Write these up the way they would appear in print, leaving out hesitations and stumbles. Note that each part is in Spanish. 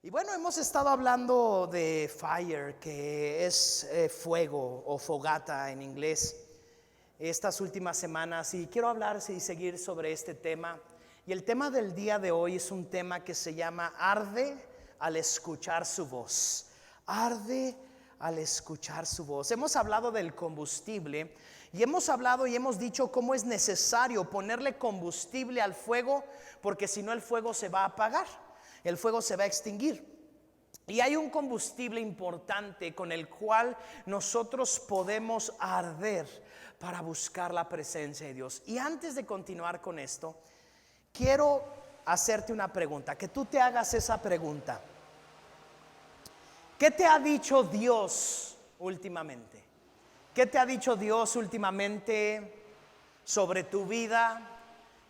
Y bueno, hemos estado hablando de fire, que es fuego o fogata en inglés, estas últimas semanas, y quiero hablar y seguir sobre este tema. Y el tema del día de hoy es un tema que se llama arde al escuchar su voz. Arde al escuchar su voz. Hemos hablado del combustible y hemos hablado y hemos dicho cómo es necesario ponerle combustible al fuego, porque si no el fuego se va a apagar, el fuego se va a extinguir. Y hay un combustible importante con el cual nosotros podemos arder para buscar la presencia de Dios. Y antes de continuar con esto, quiero hacerte una pregunta, que tú te hagas esa pregunta. ¿Qué te ha dicho Dios últimamente? ¿Qué te ha dicho Dios últimamente sobre tu vida?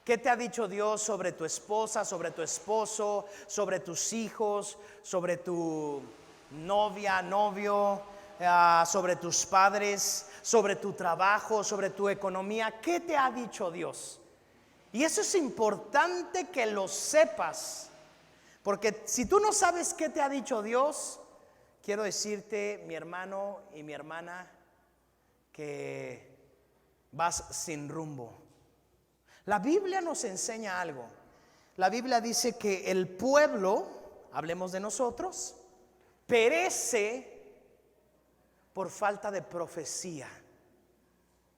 ¿Qué te ha dicho Dios sobre tu esposa, sobre tu esposo, sobre tus hijos, sobre tu novia, novio, sobre tus padres, sobre tu trabajo, sobre tu economía? ¿Qué te ha dicho Dios? Y eso es importante que lo sepas, porque si tú no sabes qué te ha dicho Dios, quiero decirte, mi hermano y mi hermana, que vas sin rumbo. La Biblia nos enseña algo. La Biblia dice que el pueblo, hablemos de nosotros, perece por falta de profecía,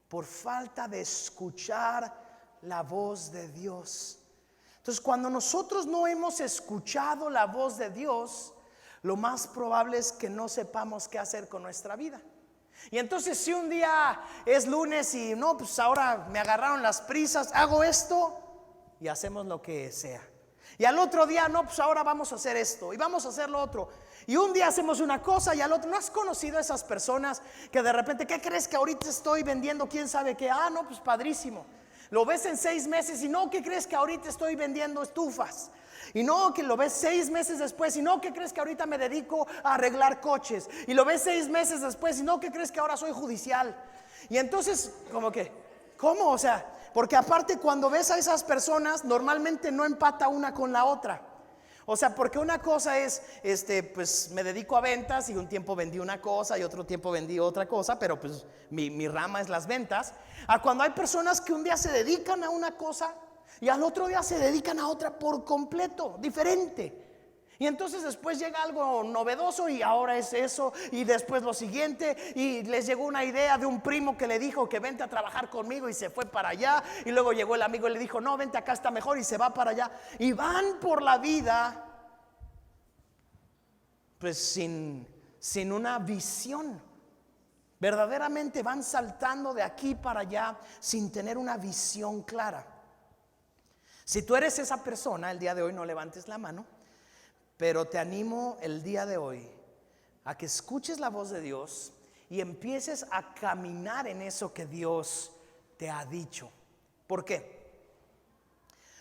por falta de escuchar la voz de Dios. Entonces, cuando nosotros no hemos escuchado la voz de Dios, lo más probable es que no sepamos qué hacer con nuestra vida. Y entonces si un día es lunes y no, pues ahora me agarraron las prisas, hago esto y hacemos lo que sea. Y al otro día, no, pues ahora vamos a hacer esto y vamos a hacer lo otro. Y un día hacemos una cosa y al otro. ¿No has conocido a esas personas que de repente, ¿qué crees que ahorita estoy vendiendo? ¿Quién sabe qué? Ah, no, pues padrísimo. Lo ves en 6 meses y no, ¿qué crees que ahorita estoy vendiendo estufas? Y no, que lo ves 6 meses después y no, ¿qué crees que ahorita me dedico a arreglar coches? Y lo ves 6 meses después y no, ¿qué crees que ahora soy judicial? Y entonces, como que, ¿cómo? O sea, porque aparte cuando ves a esas personas, normalmente no empata una con la otra. O sea, porque una cosa es, pues me dedico a ventas y un tiempo vendí una cosa y otro tiempo vendí otra cosa, pero pues mi rama es las ventas. A cuando hay personas que un día se dedican a una cosa y al otro día se dedican a otra por completo, diferente. Y entonces después llega algo novedoso y ahora es eso, y después lo siguiente, y les llegó una idea de un primo que le dijo que vente a trabajar conmigo y se fue para allá, y luego llegó el amigo y le dijo no, vente acá, está mejor, y se va para allá, y van por la vida pues sin una visión. Verdaderamente van saltando de aquí para allá sin tener una visión clara. Si tú eres esa persona, el día de hoy no levantes la mano, pero te animo el día de hoy a que escuches la voz de Dios y empieces a caminar en eso que Dios te ha dicho. ¿Por qué?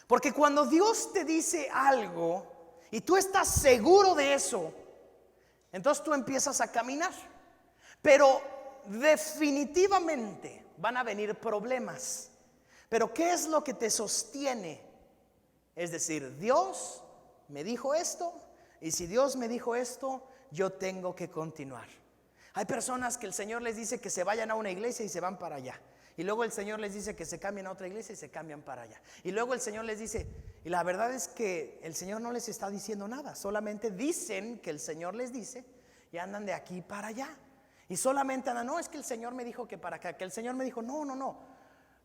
Porque cuando Dios te dice algo y tú estás seguro de eso, entonces tú empiezas a caminar. Pero definitivamente van a venir problemas. Pero ¿qué es lo que te sostiene? Es decir, Dios me dijo esto, y si Dios me dijo esto, yo tengo que continuar. Hay personas que el Señor les dice que se vayan a una iglesia y se van para allá. Y luego el Señor les dice que se cambien a otra iglesia y se cambian para allá. Y luego el Señor les dice, y la verdad es que el Señor no les está diciendo nada, solamente dicen que el Señor les dice y andan de aquí para allá. Y solamente andan, no, es que el Señor me dijo que para acá, que el Señor me dijo, no.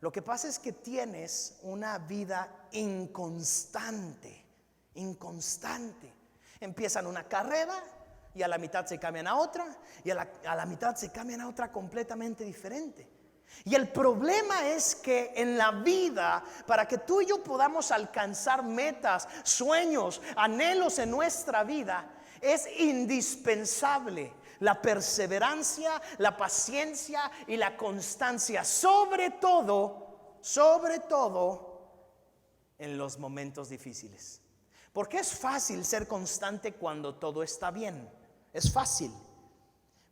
Lo que pasa es que tienes una vida inconstante. Empiezan una carrera y a la mitad se cambian a otra, y a la mitad se cambian a otra completamente diferente. Y el problema es que en la vida, para que tú y yo podamos alcanzar metas, sueños, anhelos en nuestra vida, es indispensable la perseverancia, la paciencia y la constancia, sobre todo en los momentos difíciles. Porque es fácil ser constante cuando todo está bien, es fácil,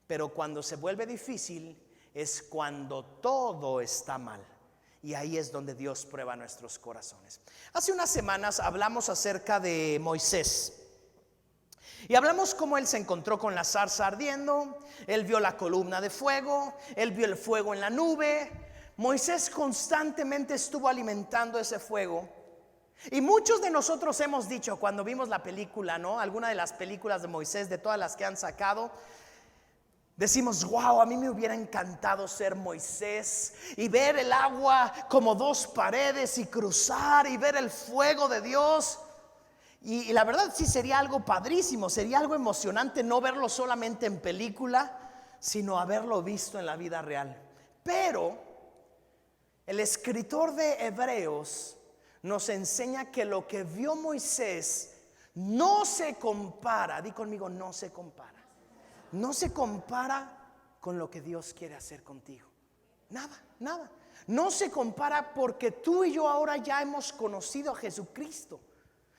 pero cuando se vuelve difícil es cuando todo está mal. Y ahí es donde Dios prueba nuestros corazones. Hace unas semanas hablamos acerca de Moisés. Y hablamos cómo él se encontró con la zarza ardiendo, él vio la columna de fuego, él vio el fuego en la nube. Moisés constantemente estuvo alimentando ese fuego. Y muchos de nosotros hemos dicho cuando vimos la película, ¿no? Alguna de las películas de Moisés, de todas las que han sacado, decimos, wow, a mí me hubiera encantado ser Moisés y ver el agua como dos paredes y cruzar y ver el fuego de Dios. Y la verdad sí sería algo padrísimo, sería algo emocionante no verlo solamente en película, sino haberlo visto en la vida real. Pero el escritor de Hebreos nos enseña que lo que vio Moisés no se compara, di conmigo, no se compara. No se compara con lo que Dios quiere hacer contigo. Nada, nada. No se compara porque tú y yo ahora ya hemos conocido a Jesucristo.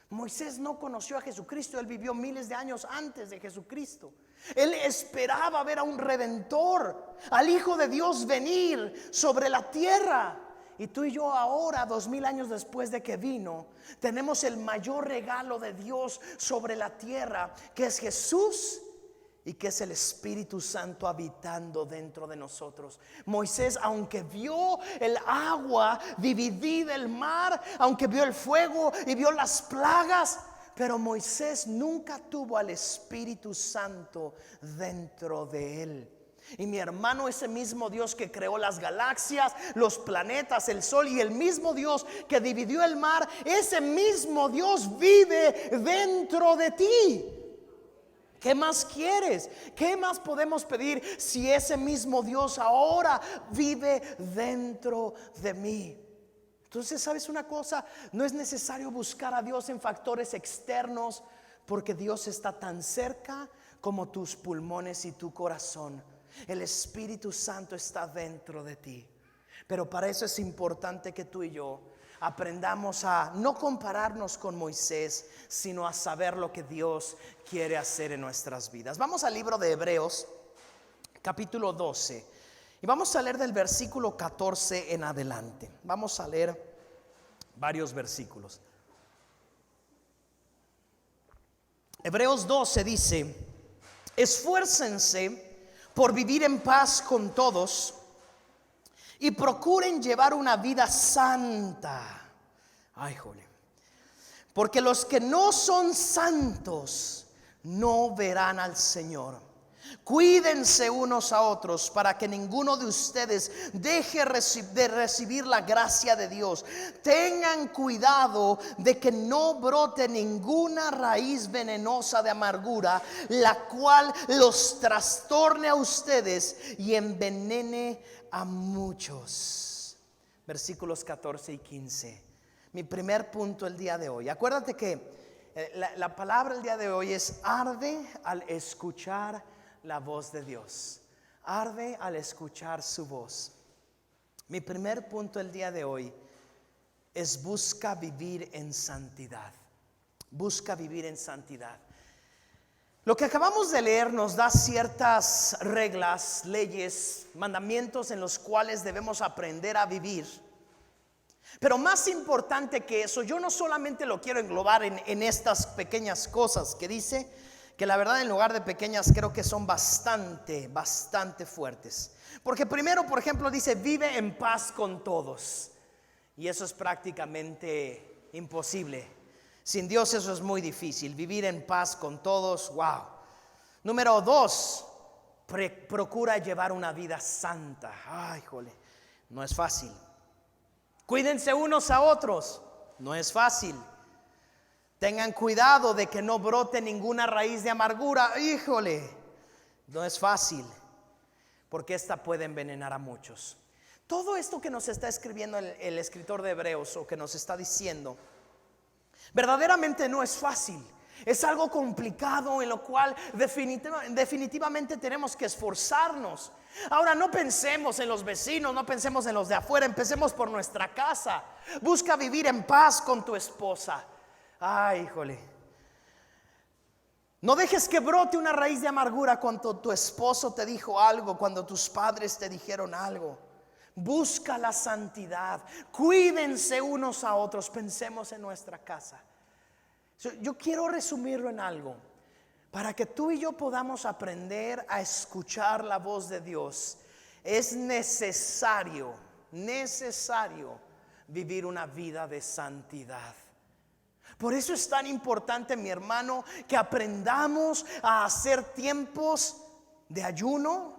Moisés no conoció a Jesucristo, él vivió miles de años antes de Jesucristo. Él esperaba ver a un redentor, al Hijo de Dios venir sobre la tierra. Y tú y yo ahora, 2000 años después de que vino, tenemos el mayor regalo de Dios sobre la tierra, que es Jesús y que es el Espíritu Santo habitando dentro de nosotros. Moisés, aunque vio el agua dividida, el mar, aunque vio el fuego y vio las plagas, pero Moisés nunca tuvo al Espíritu Santo dentro de él. Y mi hermano, ese mismo Dios que creó las galaxias, los planetas, el sol, y el mismo Dios que dividió el mar, ese mismo Dios vive dentro de ti. ¿Qué más quieres? ¿Qué más podemos pedir si ese mismo Dios ahora vive dentro de mí? Entonces, ¿sabes una cosa? No es necesario buscar a Dios en factores externos, porque Dios está tan cerca como tus pulmones y tu corazón. El Espíritu Santo está dentro de ti. Pero para eso es importante que tú y yo aprendamos a no compararnos con Moisés, sino a saber lo que Dios quiere hacer en nuestras vidas. Vamos al libro de Hebreos, capítulo 12, y vamos a leer del versículo 14 en adelante. Vamos a leer varios versículos. Hebreos 12 dice: esfuércense por vivir en paz con todos y procuren llevar una vida santa. Ay, jole. Porque los que no son santos no verán al Señor. Cuídense unos a otros para que ninguno de ustedes deje de recibir la gracia de Dios. Tengan cuidado de que no brote ninguna raíz venenosa de amargura, la cual los trastorne a ustedes y envenene a muchos. Versículos 14 y 15. Mi primer punto el día de hoy. Acuérdate que la palabra el día de hoy es: arde al escuchar la voz de Dios. Arde al escuchar su voz. Mi primer punto el día de hoy es: busca vivir en santidad. Busca vivir en santidad. Lo que acabamos de leer nos da ciertas reglas, leyes, mandamientos en los cuales debemos aprender a vivir. Pero más importante que eso, yo no solamente lo quiero englobar en estas pequeñas cosas que dice, que la verdad en lugar de pequeñas creo que son bastante fuertes. Porque primero, por ejemplo, dice: vive en paz con todos. Y eso es prácticamente imposible. Sin Dios eso es muy difícil, vivir en paz con todos. Wow. Número 2, procura llevar una vida santa. Ay, jole, no es fácil. Cuídense unos a otros. No es fácil. Tengan cuidado de que no brote ninguna raíz de amargura. Híjole, no es fácil, porque esta puede envenenar a muchos. Todo esto que nos está escribiendo el escritor de Hebreos, o que nos está diciendo, verdaderamente no es fácil. Es algo complicado en lo cual definitivamente tenemos que esforzarnos. Ahora, no pensemos en los vecinos, no pensemos en los de afuera, empecemos por nuestra casa. Busca vivir en paz con tu esposa. Ay, híjole. No dejes que brote una raíz de amargura cuando tu esposo te dijo algo, cuando tus padres te dijeron algo. Busca la santidad. Cuídense unos a otros. Pensemos en nuestra casa. Yo quiero resumirlo en algo. para que tú y yo podamos aprender a escuchar la voz de Dios, es necesario vivir una vida de santidad. Por eso es tan importante, mi hermano, que aprendamos a hacer tiempos de ayuno,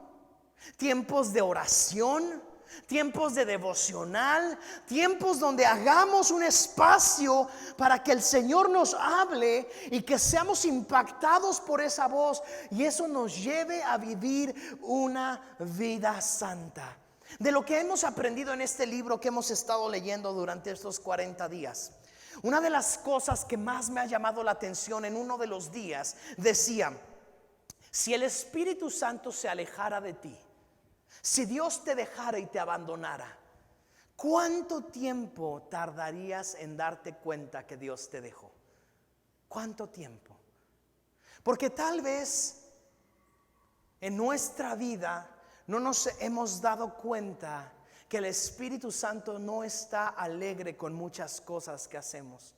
tiempos de oración, tiempos de devocional, tiempos donde hagamos un espacio para que el Señor nos hable y que seamos impactados por esa voz, y eso nos lleve a vivir una vida santa. De lo que hemos aprendido en este libro que hemos estado leyendo durante estos 40 días, una de las cosas que más me ha llamado la atención, en uno de los días decía: si el Espíritu Santo se alejara de ti, si Dios te dejara y te abandonara, ¿cuánto tiempo tardarías en darte cuenta que Dios te dejó? ¿Cuánto tiempo? Porque tal vez en nuestra vida no nos hemos dado cuenta que el Espíritu Santo no está alegre con muchas cosas que hacemos.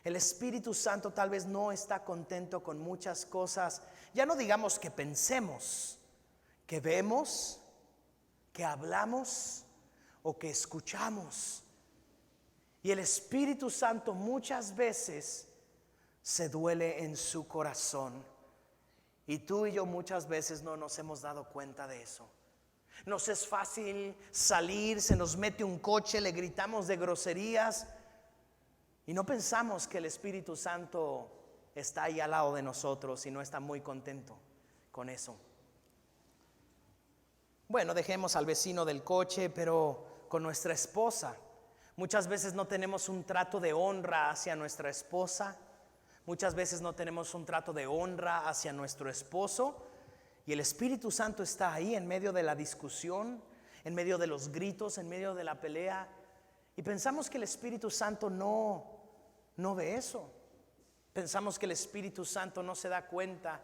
El Espíritu Santo tal vez no está contento con muchas cosas, ya no digamos que pensemos, que vemos, que hablamos o que escuchamos. Y el Espíritu Santo muchas veces se duele en su corazón, y tú y yo muchas veces no nos hemos dado cuenta de eso. Nos es fácil salir, se nos mete un coche, le gritamos de groserías y no pensamos que el Espíritu Santo está ahí al lado de nosotros y no está muy contento con eso. Bueno, dejemos al vecino del coche, pero con nuestra esposa, muchas veces no tenemos un trato de honra hacia nuestra esposa, muchas veces no tenemos un trato de honra hacia nuestro esposo. Y el Espíritu Santo está ahí en medio de la discusión, en medio de los gritos, en medio de la pelea, y pensamos que el Espíritu Santo no ve eso. Pensamos que el Espíritu Santo no se da cuenta.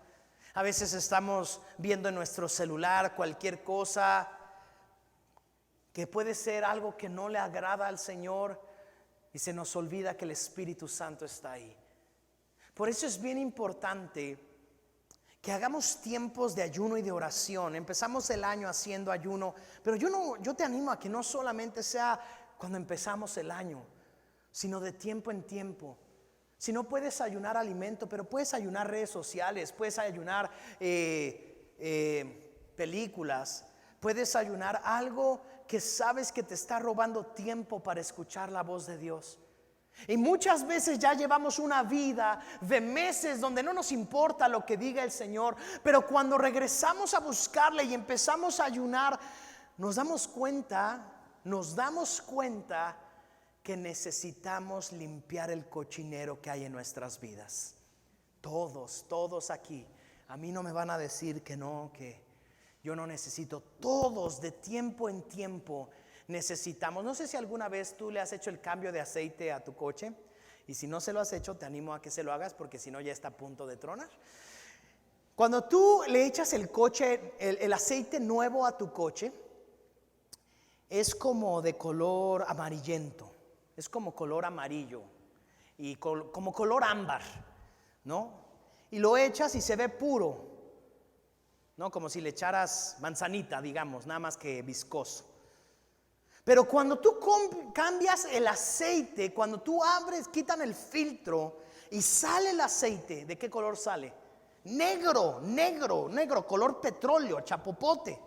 A veces estamos viendo en nuestro celular cualquier cosa que puede ser algo que no le agrada al Señor, y se nos olvida que el Espíritu Santo está ahí. Por eso es bien importante que hagamos tiempos de ayuno y de oración. Empezamos el año haciendo ayuno, pero yo te animo a que no solamente sea cuando empezamos el año, sino de tiempo en tiempo. Si no puedes ayunar alimento, pero puedes ayunar redes sociales, puedes ayunar películas, puedes ayunar algo que sabes que te está robando tiempo para escuchar la voz de Dios. Y muchas veces ya llevamos una vida de meses donde no nos importa lo que diga el Señor, pero cuando regresamos a buscarle y empezamos a ayunar, nos damos cuenta que necesitamos limpiar el cochinero que hay en nuestras vidas. Todos aquí, a mí no me van a decir que no, que yo no necesito. Todos, de tiempo en tiempo, necesitamos. No sé si alguna vez tú le has hecho el cambio de aceite a tu coche, y si no se lo has hecho, te animo a que se lo hagas, porque si no ya está a punto de tronar. Cuando tú le echas el aceite nuevo a tu coche, es como de color amarillento, es como color amarillo y como color ámbar, ¿no? Y lo echas y se ve puro, ¿no? Como si le echaras manzanita, digamos, nada más que viscoso. Pero cuando tú cambias el aceite, cuando tú abres, quitan el filtro y sale el aceite, ¿de qué color sale? Negro, color petróleo, chapopote.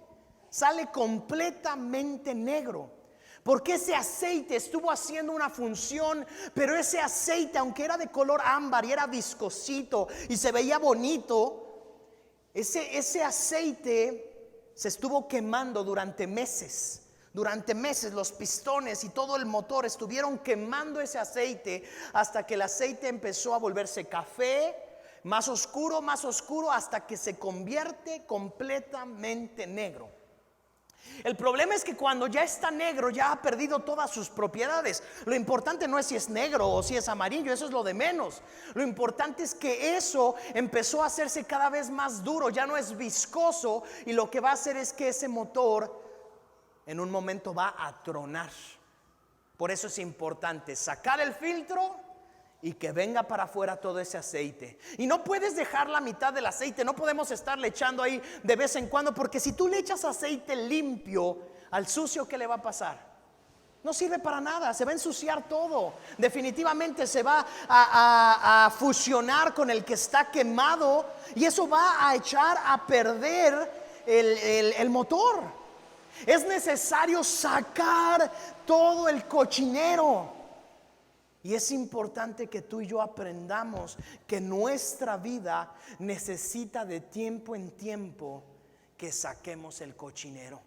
Sale completamente negro. Porque ese aceite estuvo haciendo una función, pero ese aceite, aunque era de color ámbar y era viscosito y se veía bonito, ese aceite se estuvo quemando durante meses. Durante meses los pistones y todo el motor estuvieron quemando ese aceite, hasta que el aceite empezó a volverse café, más oscuro, hasta que se convierte completamente negro. El problema es que cuando ya está negro, ya ha perdido todas sus propiedades. Lo importante no es si es negro o si es amarillo, eso es lo de menos. Lo importante es que eso empezó a hacerse cada vez más duro, ya no es viscoso, y lo que va a hacer es que ese motor en un momento va a tronar. Por eso es importante sacar el filtro y que venga para afuera todo ese aceite. Y no puedes dejar la mitad del aceite, no podemos estarle echando ahí de vez en cuando, porque si tú le echas aceite limpio al sucio, ¿qué le va a pasar? No sirve para nada, se va a ensuciar todo. Definitivamente se va a fusionar con el que está quemado y eso va a echar a perder el motor. Es necesario sacar todo el cochinero. Y es importante que tú y yo aprendamos que nuestra vida necesita de tiempo en tiempo que saquemos el cochinero.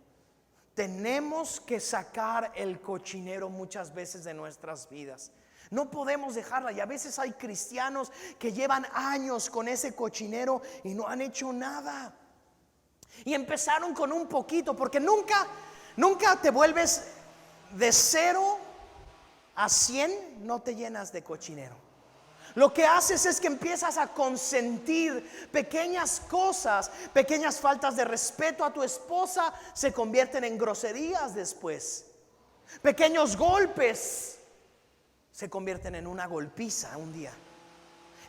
Tenemos que sacar el cochinero muchas veces de nuestras vidas. No podemos dejarla. Y a veces hay cristianos que llevan años con ese cochinero y no han hecho nada. Y empezaron con un poquito, porque nunca te vuelves de 0 a 100, no te llenas de cochinero. Lo que haces es que empiezas a consentir pequeñas cosas, pequeñas faltas de respeto a tu esposa se convierten en groserías después. Pequeños golpes se convierten en una golpiza un día.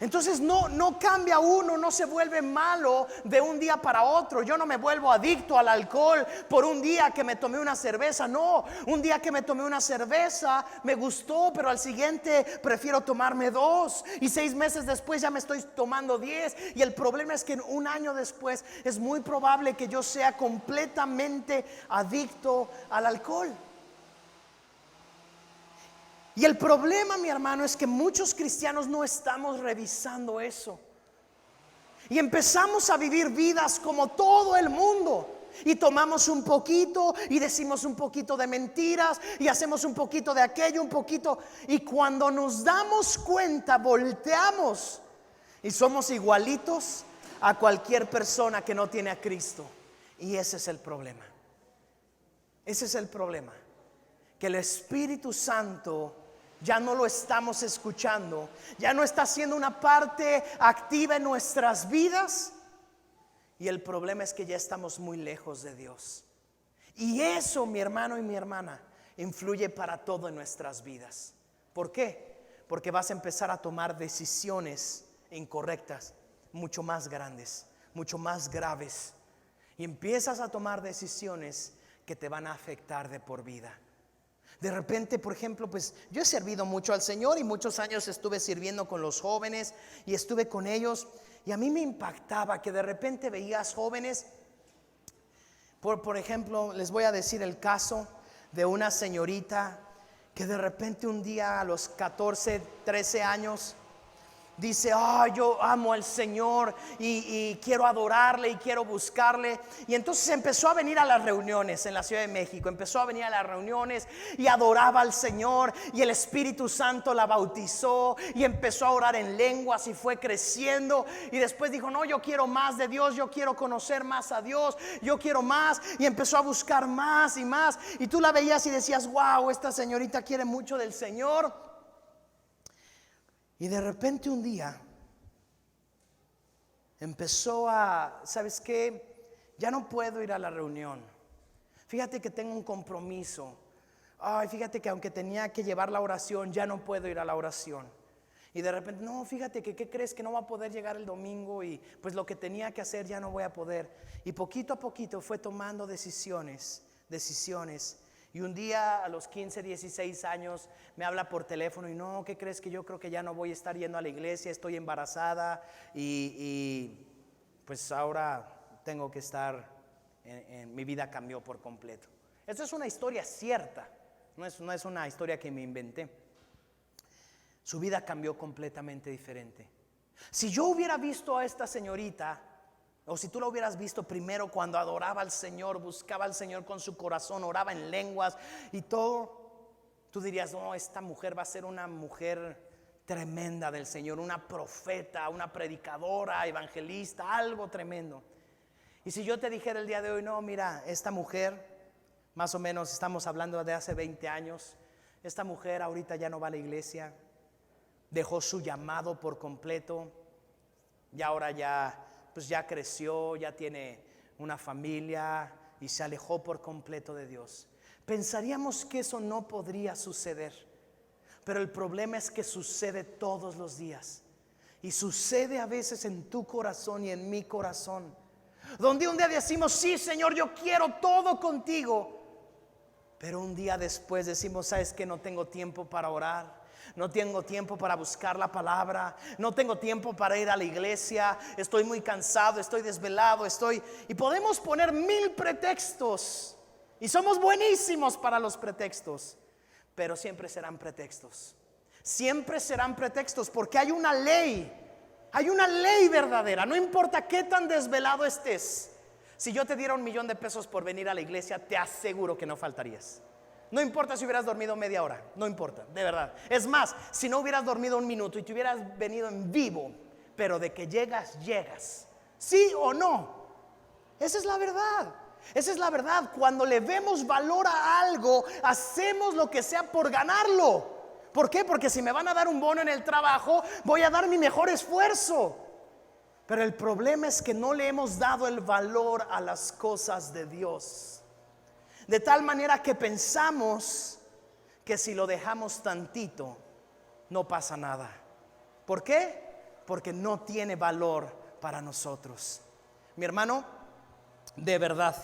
Entonces no cambia uno, no se vuelve malo de un día para otro. Yo no me vuelvo adicto al alcohol por un día que me tomé una cerveza. No, un día que me tomé una cerveza me gustó, pero al siguiente prefiero tomarme 2 y 6 meses después ya me estoy tomando 10. Y el problema es que un año después es muy probable que yo sea completamente adicto al alcohol. Y el problema, mi hermano, es que muchos cristianos no estamos revisando eso. Y empezamos a vivir vidas como todo el mundo. Y tomamos un poquito y decimos un poquito de mentiras y hacemos un poquito de aquello, un poquito. Y cuando nos damos cuenta, volteamos y somos igualitos a cualquier persona que no tiene a Cristo. Y ese es el problema. Ese es el problema. Que el Espíritu Santo ya no lo estamos escuchando, ya no está siendo una parte activa en nuestras vidas. Y el problema es que ya estamos muy lejos de Dios. Y eso, mi hermano y mi hermana, influye para todo en nuestras vidas. ¿Por qué? Porque vas a empezar a tomar decisiones incorrectas, mucho más grandes, mucho más graves. Y empiezas a tomar decisiones que te van a afectar de por vida. De repente, por ejemplo, pues yo he servido mucho al Señor y muchos años estuve sirviendo con los jóvenes y estuve con ellos. Y a mí me impactaba que de repente veías jóvenes. Por ejemplo, les voy a decir el caso de una señorita que de repente un día a los 14, 13 años dice: yo amo al Señor y quiero adorarle y quiero buscarle. Y entonces empezó a venir a las reuniones en la Ciudad de México. Empezó a venir a las reuniones y adoraba al Señor. Y el Espíritu Santo la bautizó y empezó a orar en lenguas y fue creciendo. Y después dijo: no, yo quiero más de Dios, yo quiero conocer más a Dios, yo quiero más. Y empezó a buscar más y más. Y tú la veías y decías: wow, esta señorita quiere mucho del Señor. Y de repente un día empezó ¿sabes qué? Ya no puedo ir a la reunión. Fíjate que tengo un compromiso. Fíjate que aunque tenía que llevar la oración, ya no puedo ir a la oración. Y de repente, no, fíjate que ¿qué crees? Que no va a poder llegar el domingo y pues lo que tenía que hacer ya no voy a poder. Y poquito a poquito fue tomando decisiones. Y un día a los 15, 16 años me habla por teléfono y: no, ¿qué crees? Que yo creo que ya no voy a estar yendo a la iglesia, estoy embarazada y pues ahora tengo que estar, mi vida cambió por completo. Esto es una historia cierta, no es una historia que me inventé. Su vida cambió completamente diferente. Si yo hubiera visto a esta señorita, o si tú lo hubieras visto primero cuando adoraba al Señor, buscaba al Señor con su corazón, oraba en lenguas y todo, tú dirías: no, esta mujer va a ser una mujer tremenda del Señor, una profeta, una predicadora, evangelista, algo tremendo. Y si yo te dijera el día de hoy: no, mira, esta mujer, más o menos estamos hablando de hace 20 años, esta mujer ahorita ya no va a la iglesia, dejó su llamado por completo, y ahora pues ya creció, ya tiene una familia y se alejó por completo de Dios. Pensaríamos que eso no podría suceder, Pero el problema es que sucede todos los días. Y sucede a veces en tu corazón y en mi corazón, donde un día decimos: sí, Señor, yo quiero todo contigo. Pero un día después decimos: ¿sabes qué? No tengo tiempo para orar, no tengo tiempo para buscar la palabra, no tengo tiempo para ir a la iglesia, estoy muy cansado, estoy desvelado, Y podemos poner 1000 pretextos. Y somos buenísimos para los pretextos. Pero siempre serán pretextos. Siempre serán pretextos, porque hay una ley verdadera. No importa qué tan desvelado estés. Si yo te diera $1,000,000 por venir a la iglesia, te aseguro que no faltarías. No importa si hubieras dormido media hora, no importa, de verdad. Es más, si no hubieras dormido 1 minuto y te hubieras venido en vivo, pero de que llegas, llegas. ¿Sí o no? Esa es la verdad. Esa es la verdad. Cuando le vemos valor a algo, hacemos lo que sea por ganarlo. ¿Por qué? Porque si me van a dar un bono en el trabajo, voy a dar mi mejor esfuerzo. Pero el problema es que no le hemos dado el valor a las cosas de Dios, de tal manera que pensamos que si lo dejamos tantito, no pasa nada. ¿Por qué? Porque no tiene valor para nosotros. Mi hermano, de verdad,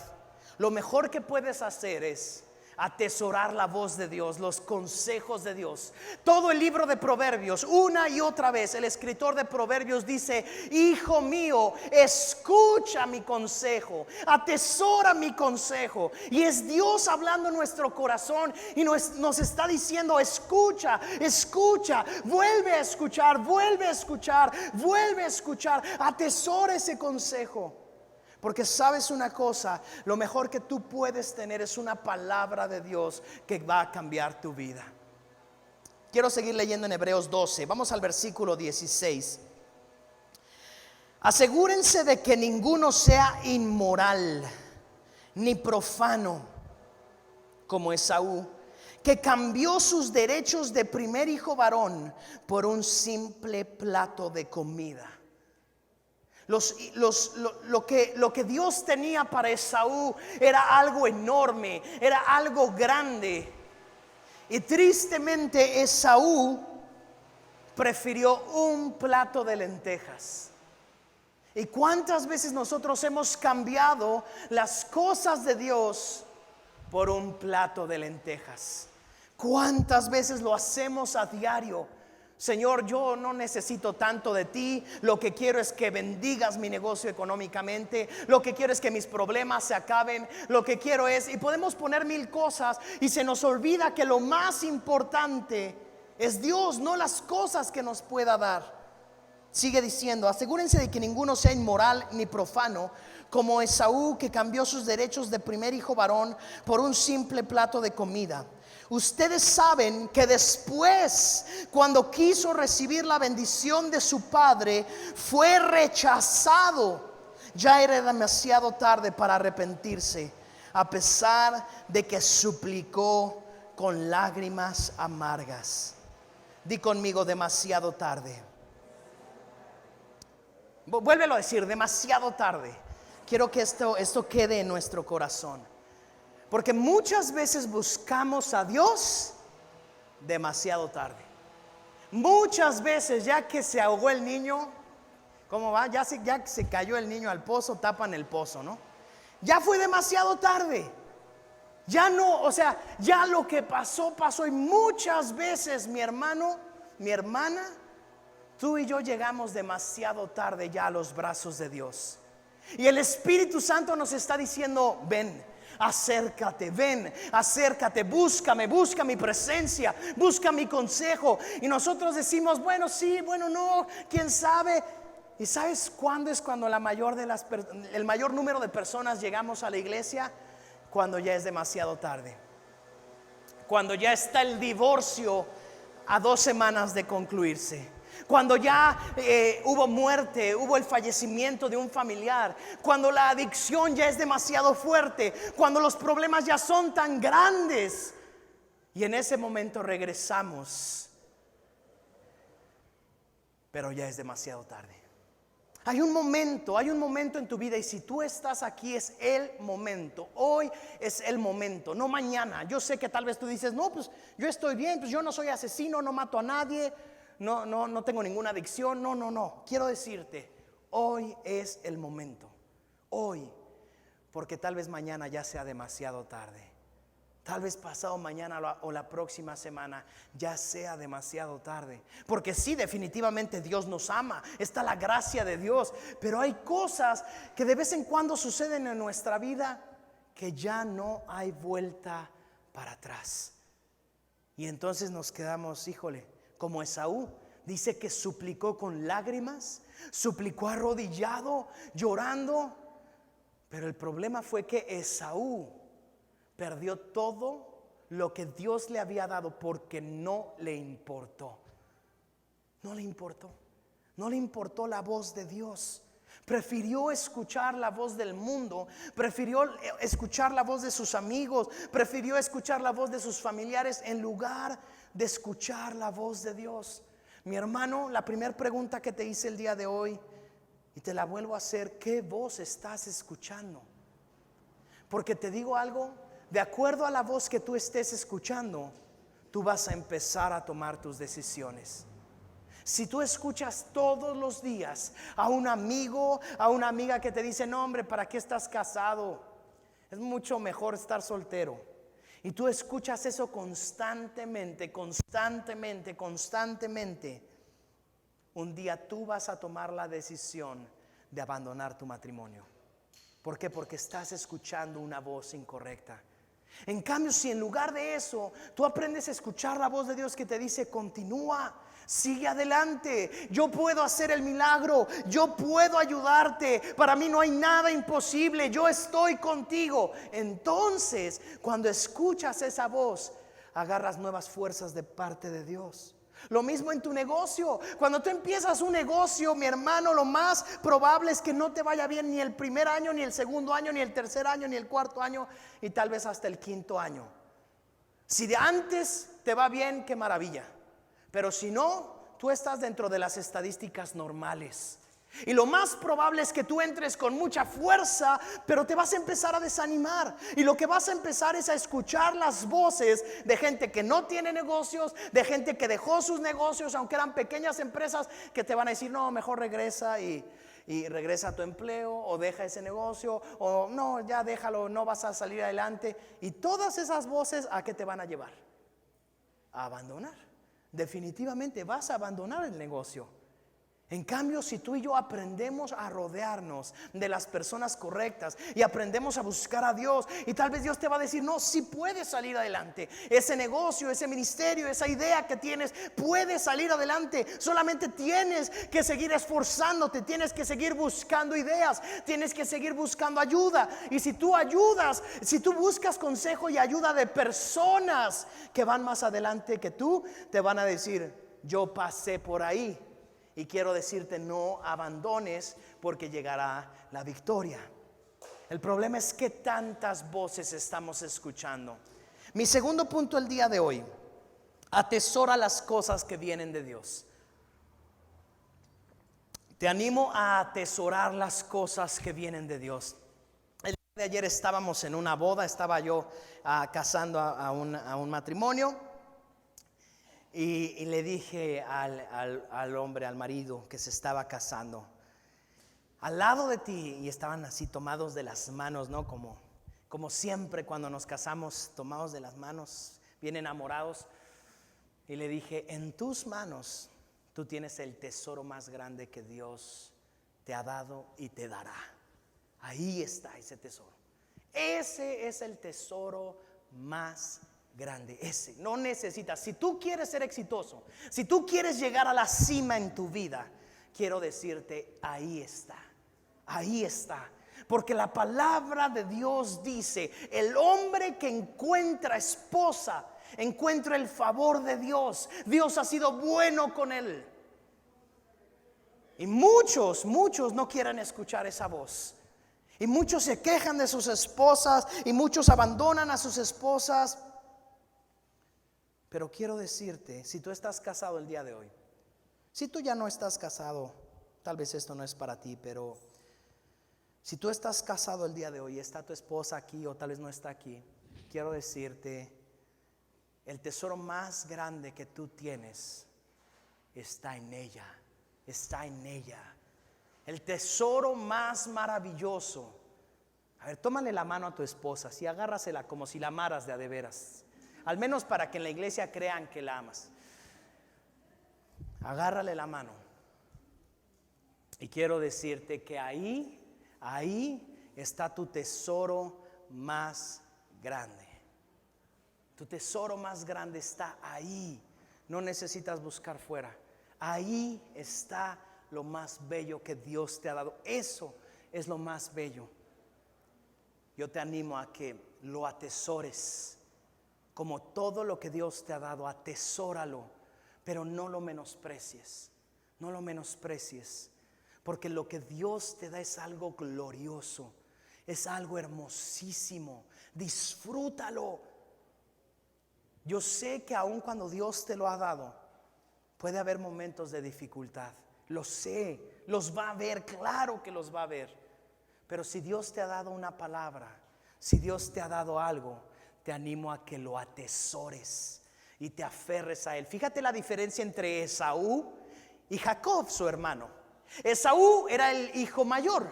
lo mejor que puedes hacer es atesorar la voz de Dios, los consejos de Dios. Todo el libro de Proverbios, una y otra vez, el escritor de Proverbios dice: hijo mío, escucha mi consejo, atesora mi consejo. Y es Dios hablando en nuestro corazón y nos está diciendo: escucha, escucha, vuelve a escuchar, vuelve a escuchar, vuelve a escuchar, atesora ese consejo. Porque sabes una cosa, lo mejor que tú puedes tener es una palabra de Dios que va a cambiar tu vida. Quiero seguir leyendo en Hebreos 12. Vamos al versículo 16. Asegúrense de que ninguno sea inmoral ni profano como Esaú, que cambió sus derechos de primer hijo varón por un simple plato de comida. Lo que Dios tenía para Esaú era algo enorme, era algo grande. Y tristemente Esaú prefirió un plato de lentejas. ¿Y cuántas veces nosotros hemos cambiado las cosas de Dios por un plato de lentejas? ¿Cuántas veces lo hacemos a diario? Señor, yo no necesito tanto de ti. Lo que quiero es que bendigas mi negocio económicamente. Lo que quiero es que mis problemas se acaben. Lo que quiero es, y podemos poner 1000 cosas, y se nos olvida que lo más importante es Dios, no las cosas que nos pueda dar. Sigue diciendo: asegúrense de que ninguno sea inmoral ni profano como Esaú, que cambió sus derechos de primer hijo varón por un simple plato de comida. Ustedes saben que después, cuando quiso recibir la bendición de su padre, fue rechazado. Ya era demasiado tarde para arrepentirse, a pesar de que suplicó con lágrimas amargas. Di conmigo: demasiado tarde. Vuélvelo a decir: demasiado tarde. Quiero que esto quede en nuestro corazón. Porque muchas veces buscamos a Dios demasiado tarde. Muchas veces, ya que se ahogó el niño, ¿cómo va? Ya se cayó el niño al pozo, tapan el pozo, ¿no? Ya fue demasiado tarde. Ya no, o sea, ya lo que pasó. Y muchas veces, mi hermano, mi hermana, tú y yo llegamos demasiado tarde ya a los brazos de Dios. Y el Espíritu Santo nos está diciendo: ven, acércate, ven, acércate, búscame, busca mi presencia, busca mi consejo. Y nosotros decimos: bueno, sí, bueno, no, quién sabe. ¿Y sabes cuándo es cuando el mayor número de personas llegamos a la iglesia? Cuando ya es demasiado tarde. Cuando ya está el divorcio a 2 semanas de concluirse. Cuando ya hubo muerte, hubo el fallecimiento de un familiar. Cuando la adicción ya es demasiado fuerte. Cuando los problemas ya son tan grandes. Y en ese momento regresamos, pero ya es demasiado tarde. Hay un momento en tu vida, y si tú estás aquí es el momento. Hoy es el momento, no mañana. Yo sé que tal vez tú dices, no, pues yo estoy bien, pues yo no soy asesino, no mato a nadie, no tengo ninguna adicción. No. Quiero decirte, hoy es el momento. Hoy, porque tal vez mañana ya sea demasiado tarde. Tal vez pasado mañana o la próxima semana ya sea demasiado tarde. Porque sí, definitivamente Dios nos ama. Está la gracia de Dios. Pero hay cosas que de vez en cuando suceden en nuestra vida que ya no hay vuelta para atrás. Y entonces nos quedamos, híjole, como Esaú. Dice que suplicó con lágrimas, suplicó arrodillado, llorando. Pero el problema fue que Esaú perdió todo lo que Dios le había dado porque no le importó. No le importó. No le importó la voz de Dios. Prefirió escuchar la voz del mundo, prefirió escuchar la voz de sus amigos, prefirió escuchar la voz de sus familiares en lugar de escuchar la voz de Dios. Mi hermano, la primera pregunta que te hice el día de hoy, y te la vuelvo a hacer: ¿qué voz estás escuchando? Porque te digo algo, de acuerdo a la voz que tú estés escuchando, tú vas a empezar a tomar tus decisiones. Si tú escuchas todos los días a un amigo, a una amiga que te dice, no hombre, ¿para qué estás casado? Es mucho mejor estar soltero. Y tú escuchas eso constantemente. Un día tú vas a tomar la decisión de abandonar tu matrimonio. ¿Por qué? Porque estás escuchando una voz incorrecta. En cambio, si en lugar de eso tú aprendes a escuchar la voz de Dios que te dice, continúa, sigue adelante, yo puedo hacer el milagro, yo puedo ayudarte, para mí no hay nada imposible, yo estoy contigo. Entonces, cuando escuchas esa voz, agarras nuevas fuerzas de parte de Dios. Lo mismo en tu negocio. Cuando tú empiezas un negocio, mi hermano, lo más probable es que no te vaya bien ni el primer año, ni el segundo año, ni el tercer año, ni el cuarto año, y tal vez hasta el quinto año. Si de antes te va bien, qué maravilla. Pero si no, tú estás dentro de las estadísticas normales. Y lo más probable es que tú entres con mucha fuerza, pero te vas a empezar a desanimar. Y lo que vas a empezar es a escuchar las voces de gente que no tiene negocios, de gente que dejó sus negocios, aunque eran pequeñas empresas, que te van a decir, no, mejor regresa y regresa a tu empleo, o deja ese negocio, o no, ya déjalo, no vas a salir adelante. Y todas esas voces, ¿a qué te van a llevar? A abandonar. Definitivamente vas a abandonar el negocio. En cambio, si tú y yo aprendemos a rodearnos de las personas correctas y aprendemos a buscar a Dios, y tal vez Dios te va a decir, no, sí puedes salir adelante. Ese negocio, ese ministerio, esa idea que tienes, puedes salir adelante. Solamente tienes que seguir esforzándote, tienes que seguir buscando ideas, tienes que seguir buscando ayuda. Y si tú ayudas, si tú buscas consejo y ayuda de personas que van más adelante que tú, te van a decir, yo pasé por ahí. Y quiero decirte, no abandones, porque llegará la victoria. El problema es que tantas voces estamos escuchando. Mi segundo punto el día de hoy: atesora las cosas que vienen de Dios. Te animo a atesorar las cosas que vienen de Dios. El día de ayer estábamos en una boda, estaba yo casando a un matrimonio. Y le dije al hombre, al marido que se estaba casando, al lado de ti, y estaban así tomados de las manos, ¿no? Como siempre cuando nos casamos, tomados de las manos, bien enamorados. Y le dije, en tus manos tú tienes el tesoro más grande que Dios te ha dado y te dará. Ahí está ese tesoro. Ese es el tesoro más grande. Ese no necesitas. Si tú quieres ser exitoso, si tú quieres llegar a la cima en tu vida, quiero decirte, ahí está. Ahí está. Porque la palabra de Dios dice, el hombre que encuentra esposa encuentra el favor de Dios. Dios ha sido bueno con él. Y muchos no quieren escuchar esa voz. Y muchos se quejan de sus esposas, y muchos abandonan a sus esposas. Pero quiero decirte, si tú estás casado el día de hoy, si tú ya no estás casado, tal vez esto no es para ti, pero si tú estás casado el día de hoy, está tu esposa aquí o tal vez no está aquí, quiero decirte, el tesoro más grande que tú tienes está en ella, está en ella. El tesoro más maravilloso. A ver, tómale la mano a tu esposa, si agárrasela como si la amaras de a de veras, al menos para que en la iglesia crean que la amas. Agárrale la mano. Y quiero decirte que ahí está tu tesoro más grande. Tu tesoro más grande está ahí. No necesitas buscar fuera. Ahí está lo más bello que Dios te ha dado. Eso es lo más bello. Yo te animo a que lo atesores. Como todo lo que Dios te ha dado, atesóralo. Pero no lo menosprecies. No lo menosprecies. Porque lo que Dios te da es algo glorioso. Es algo hermosísimo. Disfrútalo. Yo sé que aun cuando Dios te lo ha dado, puede haber momentos de dificultad. Lo sé, los va a haber, claro que los va a haber. Pero si Dios te ha dado una palabra, si Dios te ha dado algo, te animo a que lo atesores y te aferres a él. Fíjate la diferencia entre Esaú y Jacob, su hermano. Esaú era el hijo mayor.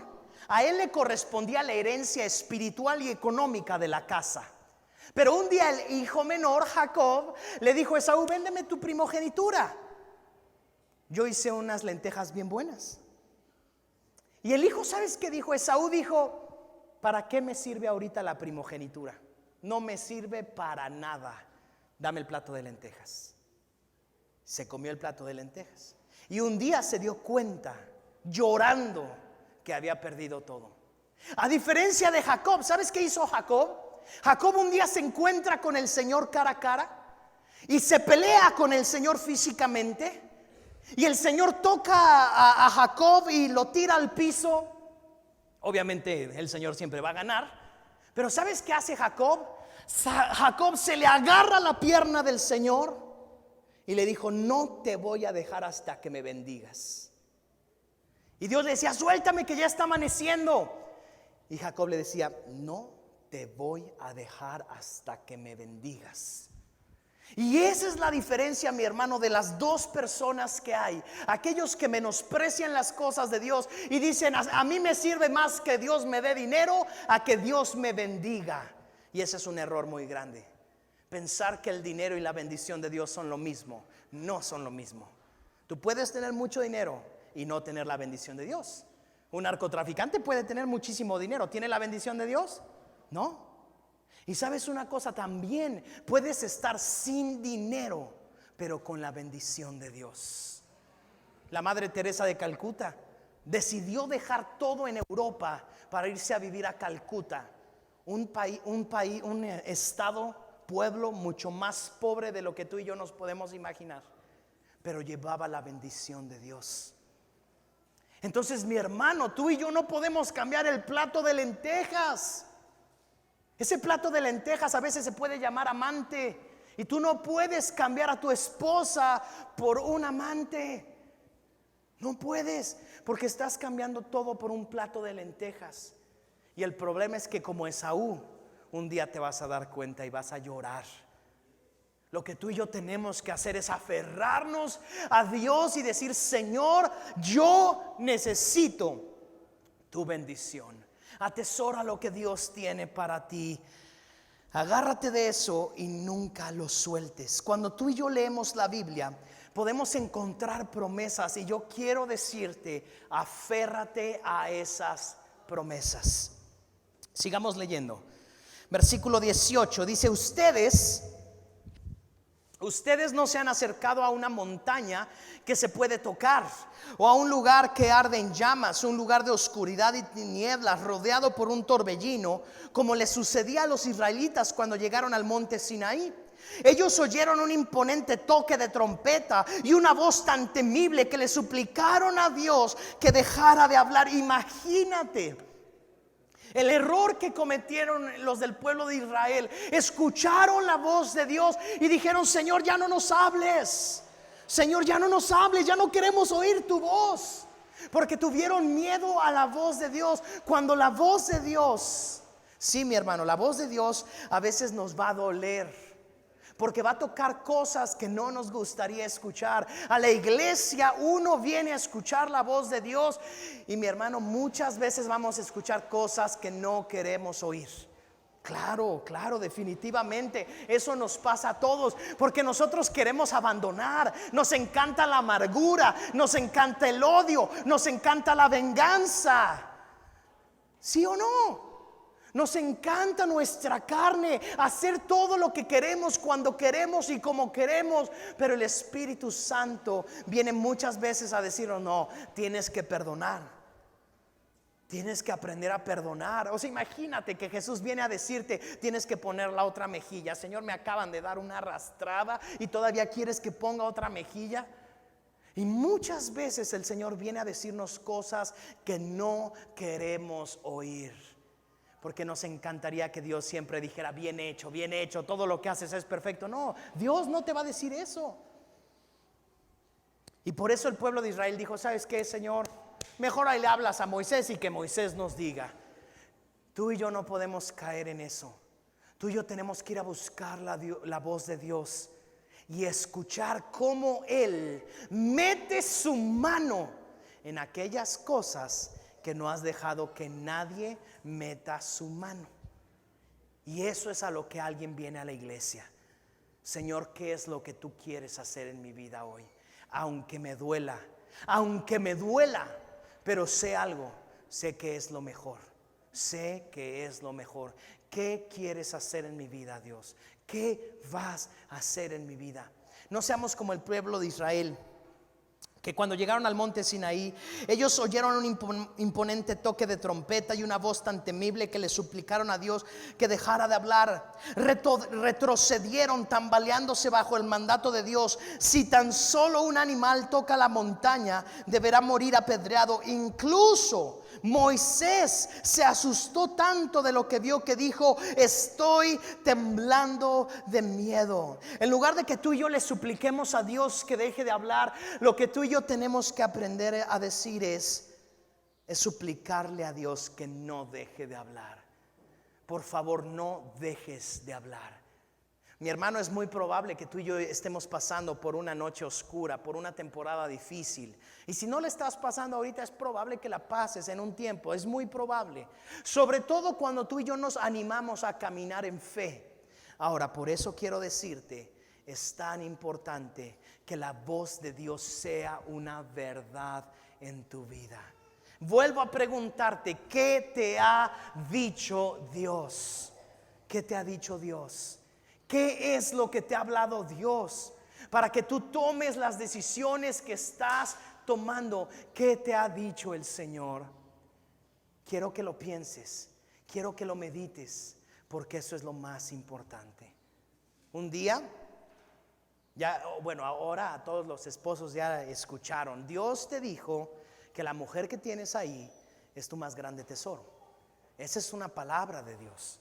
A él le correspondía la herencia espiritual y económica de la casa. Pero un día el hijo menor, Jacob, le dijo a Esaú: véndeme tu primogenitura. Yo hice unas lentejas bien buenas. Y el hijo, ¿sabes qué dijo? Esaú dijo: ¿para qué me sirve ahorita la primogenitura? No me sirve para nada. Dame el plato de lentejas. Se comió el plato de lentejas. Y un día se dio cuenta, llorando, que había perdido todo. A diferencia de Jacob, ¿sabes qué hizo Jacob? Jacob un día se encuentra con el Señor cara a cara y se pelea con el Señor físicamente. Y el Señor toca a Jacob y lo tira al piso. Obviamente el Señor siempre va a ganar. Pero ¿sabes qué hace Jacob? Jacob se le agarra la pierna del Señor y le dijo: no te voy a dejar hasta que me bendigas. Y Dios le decía: suéltame que ya está amaneciendo. Y Jacob le decía: no te voy a dejar hasta que me bendigas. Y esa es la diferencia, mi hermano, de las dos personas que hay. Aquellos que menosprecian las cosas de Dios y dicen: a mí me sirve más que Dios me dé dinero a que Dios me bendiga. Y ese es un error muy grande. Pensar que el dinero y la bendición de Dios son lo mismo. No son lo mismo. Tú puedes tener mucho dinero y no tener la bendición de Dios. Un narcotraficante puede tener muchísimo dinero. ¿Tiene la bendición de Dios? No. Y sabes una cosa, también puedes estar sin dinero, pero con la bendición de Dios. La Madre Teresa de Calcuta decidió dejar todo en Europa para irse a vivir a Calcuta, un estado, pueblo mucho más pobre de lo que tú y yo nos podemos imaginar, pero llevaba la bendición de Dios. Entonces, mi hermano, tú y yo no podemos cambiar el plato de lentejas. Ese plato de lentejas a veces se puede llamar amante, y tú no puedes cambiar a tu esposa por un amante. No puedes, porque estás cambiando todo por un plato de lentejas. Y el problema es que, como Esaú, un día te vas a dar cuenta y vas a llorar. Lo que tú y yo tenemos que hacer es aferrarnos a Dios y decir: Señor, yo necesito tu bendición. Atesora lo que Dios tiene para ti. Agárrate de eso y nunca lo sueltes. Cuando tú y yo leemos la Biblia, podemos encontrar promesas, y yo quiero decirte: aférrate a esas promesas. Sigamos leyendo. Versículo 18 dice: Ustedes no se han acercado a una montaña que se puede tocar, o a un lugar que arde en llamas, un lugar de oscuridad y tinieblas, rodeado por un torbellino, como le sucedía a los israelitas cuando llegaron al monte Sinaí. Ellos oyeron un imponente toque de trompeta y una voz tan temible que le suplicaron a Dios que dejara de hablar. Imagínate el error que cometieron los del pueblo de Israel. Escucharon la voz de Dios y dijeron: Señor, ya no nos hables. Señor, ya no nos hables, ya no queremos oír tu voz. porque tuvieron miedo a la voz de Dios. Cuando la voz de Dios, sí, mi hermano, la voz de Dios a veces nos va a doler, porque va a tocar cosas que no nos gustaría escuchar. A la iglesia uno viene a escuchar la voz de Dios, y mi hermano, muchas veces vamos a escuchar cosas que no queremos oír. Claro, claro, definitivamente eso nos pasa a todos, porque nosotros queremos abandonar. Nos encanta la amargura, nos encanta el odio, nos encanta la venganza. ¿Sí o no? Nos encanta nuestra carne, hacer todo lo que queremos, cuando queremos y como queremos. Pero el Espíritu Santo viene muchas veces a decirnos: no, tienes que perdonar, tienes que aprender a perdonar. O sea, imagínate que Jesús viene a decirte: tienes que poner la otra mejilla. Señor, me acaban de dar una arrastrada y todavía quieres que ponga otra mejilla. Y muchas veces el Señor viene a decirnos cosas que no queremos oír, porque nos encantaría que Dios siempre dijera: bien hecho, todo lo que haces es perfecto. No, Dios no te va a decir eso. Y por eso el pueblo de Israel dijo: ¿sabes qué, Señor? Mejor ahí le hablas a Moisés y que Moisés nos diga. Tú y yo no podemos caer en eso. Tú y yo tenemos que ir a buscar la voz de Dios y escuchar cómo Él mete su mano en aquellas cosas que no has dejado que nadie meta su mano. Y eso es a lo que alguien viene a la iglesia. Señor, ¿qué es lo que tú quieres hacer en mi vida hoy? Aunque me duela, pero sé algo, sé que es lo mejor. Sé que es lo mejor. ¿Qué quieres hacer en mi vida, Dios? ¿Qué vas a hacer en mi vida? No seamos como el pueblo de Israel, que cuando llegaron al monte Sinaí, ellos oyeron un imponente toque de trompeta y una voz tan temible que le suplicaron a Dios que dejara de hablar. Retrocedieron tambaleándose bajo el mandato de Dios. Si tan solo un animal toca la montaña, deberá morir apedreado. Incluso Moisés se asustó tanto de lo que vio que dijo: estoy temblando de miedo. En lugar de que tú y yo le supliquemos a Dios que deje de hablar, lo que tú y yo tenemos que aprender a decir es suplicarle a Dios que no deje de hablar. Por favor, no dejes de hablar. Mi hermano, es muy probable que tú y yo estemos pasando por una noche oscura, por una temporada difícil. Y si no le estás pasando ahorita, es probable que la pases en un tiempo. Es muy probable. Sobre todo cuando tú y yo nos animamos a caminar en fe. Ahora, por eso quiero decirte, es tan importante que la voz de Dios sea una verdad en tu vida. Vuelvo a preguntarte: ¿qué te ha dicho Dios? ¿Qué te ha dicho Dios? ¿Qué es lo que te ha hablado Dios para que tú tomes las decisiones que estás tomando? ¿Qué te ha dicho el Señor? Quiero que lo pienses, quiero que lo medites, porque eso es lo más importante. Un día, ahora a todos los esposos ya escucharon. Dios te dijo que la mujer que tienes ahí es tu más grande tesoro. Esa es una palabra de Dios.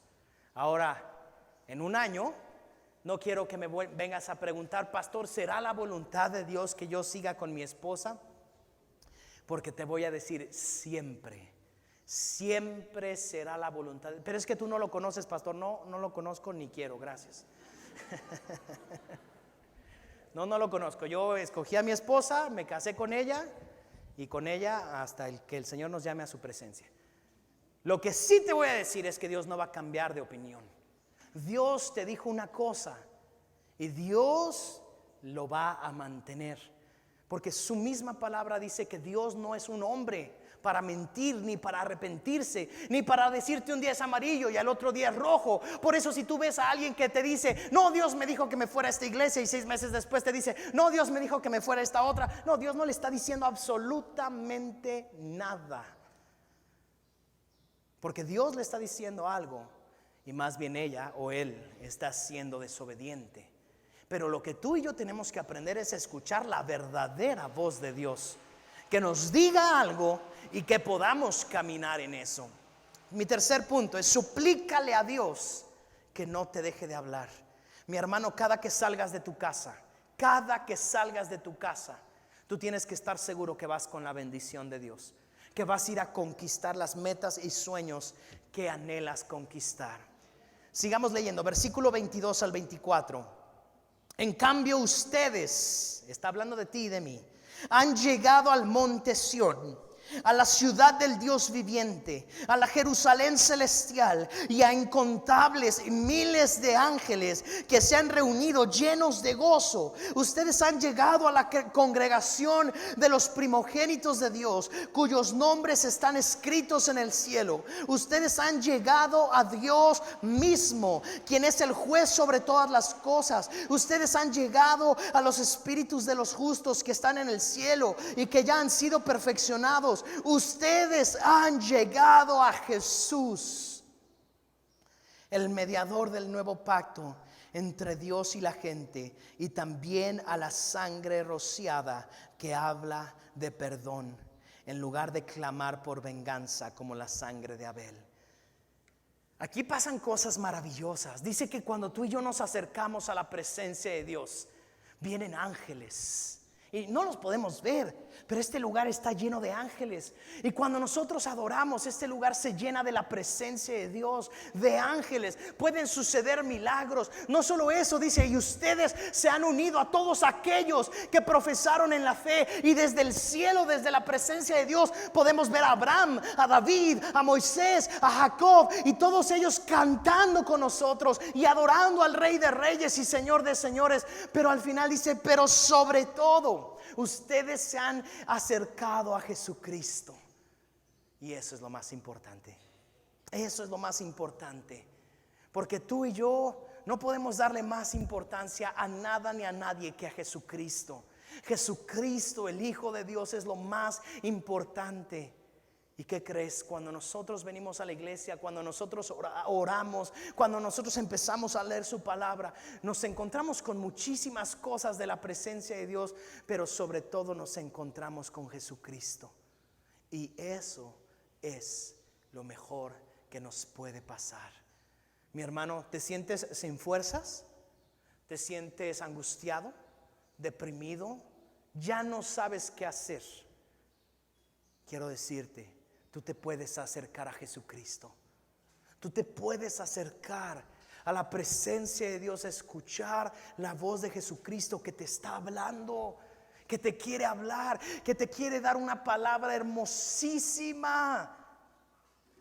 Ahora, en un año, no quiero que me vengas a preguntar: pastor, ¿será la voluntad de Dios que yo siga con mi esposa? Porque te voy a decir: siempre será la voluntad. Pero es que tú no lo conoces, pastor. No lo conozco ni quiero, gracias. No lo conozco. Yo escogí a mi esposa, me casé con ella y con ella hasta que el Señor nos llame a su presencia. Lo que sí te voy a decir es que Dios no va a cambiar de opinión. Dios te dijo una cosa y Dios lo va a mantener, porque su misma palabra dice que Dios no es un hombre para mentir, ni para arrepentirse, ni para decirte un día es amarillo y al otro día es rojo. Por eso, si tú ves a alguien que te dice: no, Dios me dijo que me fuera a esta iglesia, y 6 meses después te dice: no, Dios me dijo que me fuera a esta otra. No, Dios no le está diciendo absolutamente nada, porque Dios le está diciendo algo y más bien ella o él está siendo desobediente. Pero lo que tú y yo tenemos que aprender es escuchar la verdadera voz de Dios, que nos diga algo y que podamos caminar en eso. Mi tercer punto es: suplícale a Dios que no te deje de hablar. Mi hermano, cada que salgas de tu casa, Tú tienes que estar seguro que vas con la bendición de Dios, que vas a ir a conquistar las metas y sueños que anhelas conquistar. Sigamos leyendo, versículo 22 al 24. En cambio ustedes, está hablando de ti y de mí, han llegado al monte Sión, a la ciudad del Dios viviente, a la Jerusalén celestial y a incontables miles de ángeles que se han reunido llenos de gozo. Ustedes han llegado a la congregación de los primogénitos de Dios, cuyos nombres están escritos en el cielo. Ustedes han llegado a Dios mismo, quien es el juez sobre todas las cosas. Ustedes han llegado a los espíritus de los justos que están en el cielo y que ya han sido perfeccionados. Ustedes han llegado a Jesús, el mediador del nuevo pacto entre Dios y la gente, y también a la sangre rociada que habla de perdón, en lugar de clamar por venganza como la sangre de Abel. Aquí pasan cosas maravillosas. Dice que cuando tú y yo nos acercamos a la presencia de Dios, vienen ángeles. Y no los podemos ver, pero este lugar está lleno de ángeles. Y cuando nosotros adoramos, este lugar se llena de la presencia de Dios, de ángeles. Pueden suceder milagros. No solo eso, dice, y ustedes se han unido a todos aquellos que profesaron en la fe. Y desde el cielo, desde la presencia de Dios, podemos ver a Abraham, a David, a Moisés, a Jacob, y todos ellos cantando con nosotros y adorando al Rey de Reyes y Señor de Señores. Pero al final dice, pero sobre todo, ustedes se han acercado a Jesucristo. Y eso es lo más importante. Eso es lo más importante. Porque tú y yo no podemos darle más importancia a nada ni a nadie que a Jesucristo. Jesucristo, el Hijo de Dios, es lo más importante. ¿Y qué crees? Cuando nosotros venimos a la iglesia, cuando nosotros oramos, cuando nosotros empezamos a leer su palabra, nos encontramos con muchísimas cosas de la presencia de Dios, pero sobre todo nos encontramos con Jesucristo. Y eso es lo mejor que nos puede pasar. Mi hermano, ¿te sientes sin fuerzas? ¿Te sientes angustiado? ¿Deprimido? ¿Ya no sabes qué hacer? Quiero decirte, tú te puedes acercar a Jesucristo. Tú te puedes acercar a la presencia de Dios, a escuchar la voz de Jesucristo que te está hablando, que te quiere hablar, que te quiere dar una palabra hermosísima.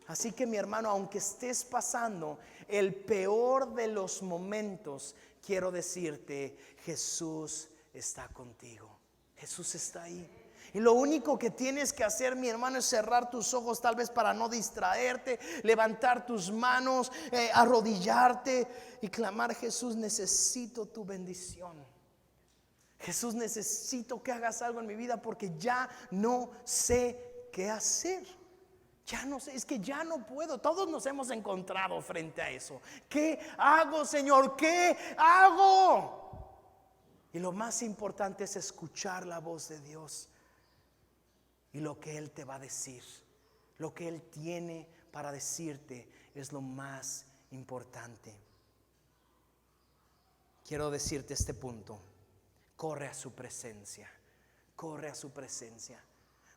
Así que mi hermano, aunque estés pasando el peor de los momentos, quiero decirte, Jesús está contigo. Jesús está ahí. Y lo único que tienes que hacer, mi hermano, es cerrar tus ojos, tal vez para no distraerte, levantar tus manos, arrodillarte y clamar: Jesús, necesito tu bendición. Jesús, necesito que hagas algo en mi vida porque ya no sé qué hacer. Ya no sé, es que ya no puedo. Todos nos hemos encontrado frente a eso. ¿Qué hago, Señor? ¿Qué hago? Y lo más importante es escuchar la voz de Dios y lo que Él te va a decir. Lo que Él tiene para decirte es lo más importante. Quiero decirte este punto: corre a su presencia. Corre a su presencia.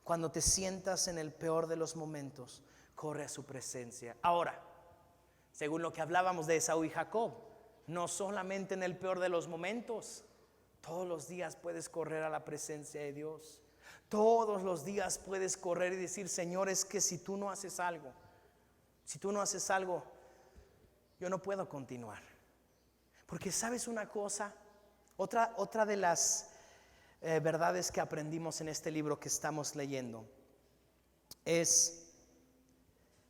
Cuando te sientas en el peor de los momentos, corre a su presencia. Ahora, según lo que hablábamos de Esaú y Jacob, no solamente en el peor de los momentos, todos los días puedes correr a la presencia de Dios. Todos los días puedes correr y decir: Señor, es que si tú no haces algo, yo no puedo continuar. Porque sabes una cosa, otra de las verdades que aprendimos en este libro que estamos leyendo es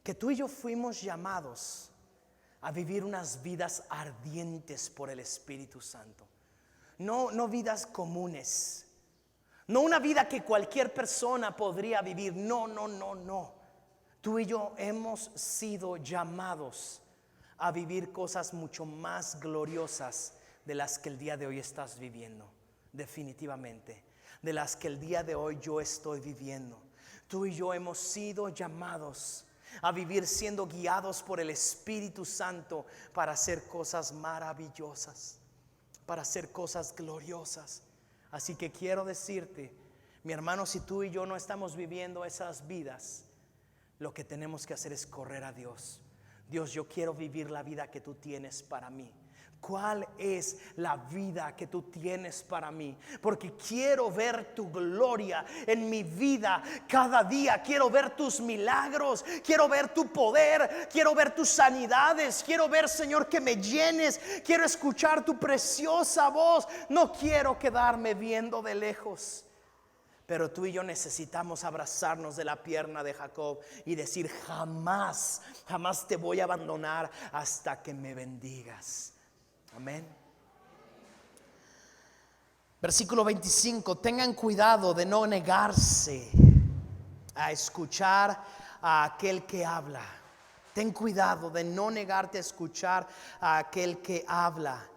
que tú y yo fuimos llamados a vivir unas vidas ardientes por el Espíritu Santo. No vidas comunes, no una vida que cualquier persona podría vivir. No. Tú y yo hemos sido llamados a vivir cosas mucho más gloriosas de las que el día de hoy estás viviendo. Definitivamente, de las que el día de hoy yo estoy viviendo. Tú y yo hemos sido llamados a vivir siendo guiados por el Espíritu Santo para hacer cosas maravillosas, para hacer cosas gloriosas. Así que quiero decirte, Mi hermano, si tú y yo no estamos viviendo esas vidas, lo que tenemos que hacer es correr a Dios. Dios, yo quiero vivir la vida que tú tienes para mí. ¿Cuál es la vida que tú tienes para mí? Porque quiero ver tu gloria en mi vida cada día. Quiero ver tus milagros, quiero ver tu poder, quiero ver tus sanidades, quiero ver, Señor, que me llenes, quiero escuchar tu preciosa voz. No quiero quedarme viendo de lejos. Pero tú y yo necesitamos abrazarnos de la pierna de Jacob y decir: jamás, jamás te voy a abandonar hasta que me bendigas. Amén. Versículo 25: tengan cuidado de no negarse a escuchar a aquel que habla. Ten cuidado de no negarte a escuchar a aquel que habla.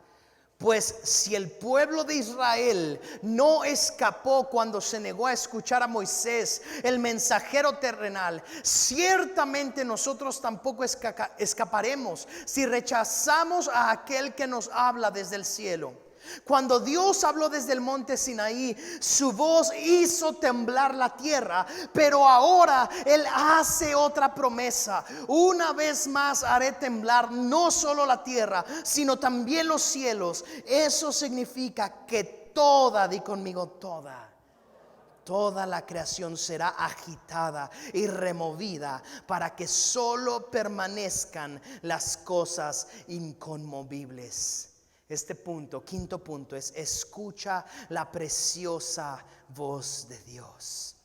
Pues si el pueblo de Israel no escapó cuando se negó a escuchar a Moisés, el mensajero terrenal, ciertamente nosotros tampoco escaparemos si rechazamos a aquel que nos habla desde el cielo. Cuando Dios habló desde el monte Sinaí, su voz hizo temblar la tierra, pero ahora Él hace otra promesa: una vez más haré temblar no solo la tierra, sino también los cielos. Eso significa que toda, di conmigo, toda la creación será agitada y removida para que solo permanezcan las cosas inconmovibles. Este punto, quinto punto, es: escucha la preciosa voz de Dios.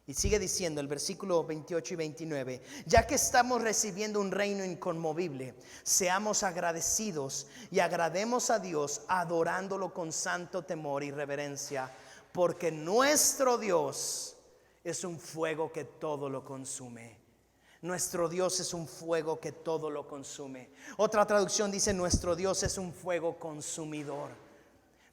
Y sigue diciendo el versículo 28 y 29: ya que estamos recibiendo un reino inconmovible, seamos agradecidos y agrademos a Dios adorándolo con santo temor y reverencia, porque nuestro Dios es un fuego que todo lo consume. Nuestro Dios es un fuego que todo lo consume. Otra traducción dice: nuestro Dios es un fuego consumidor.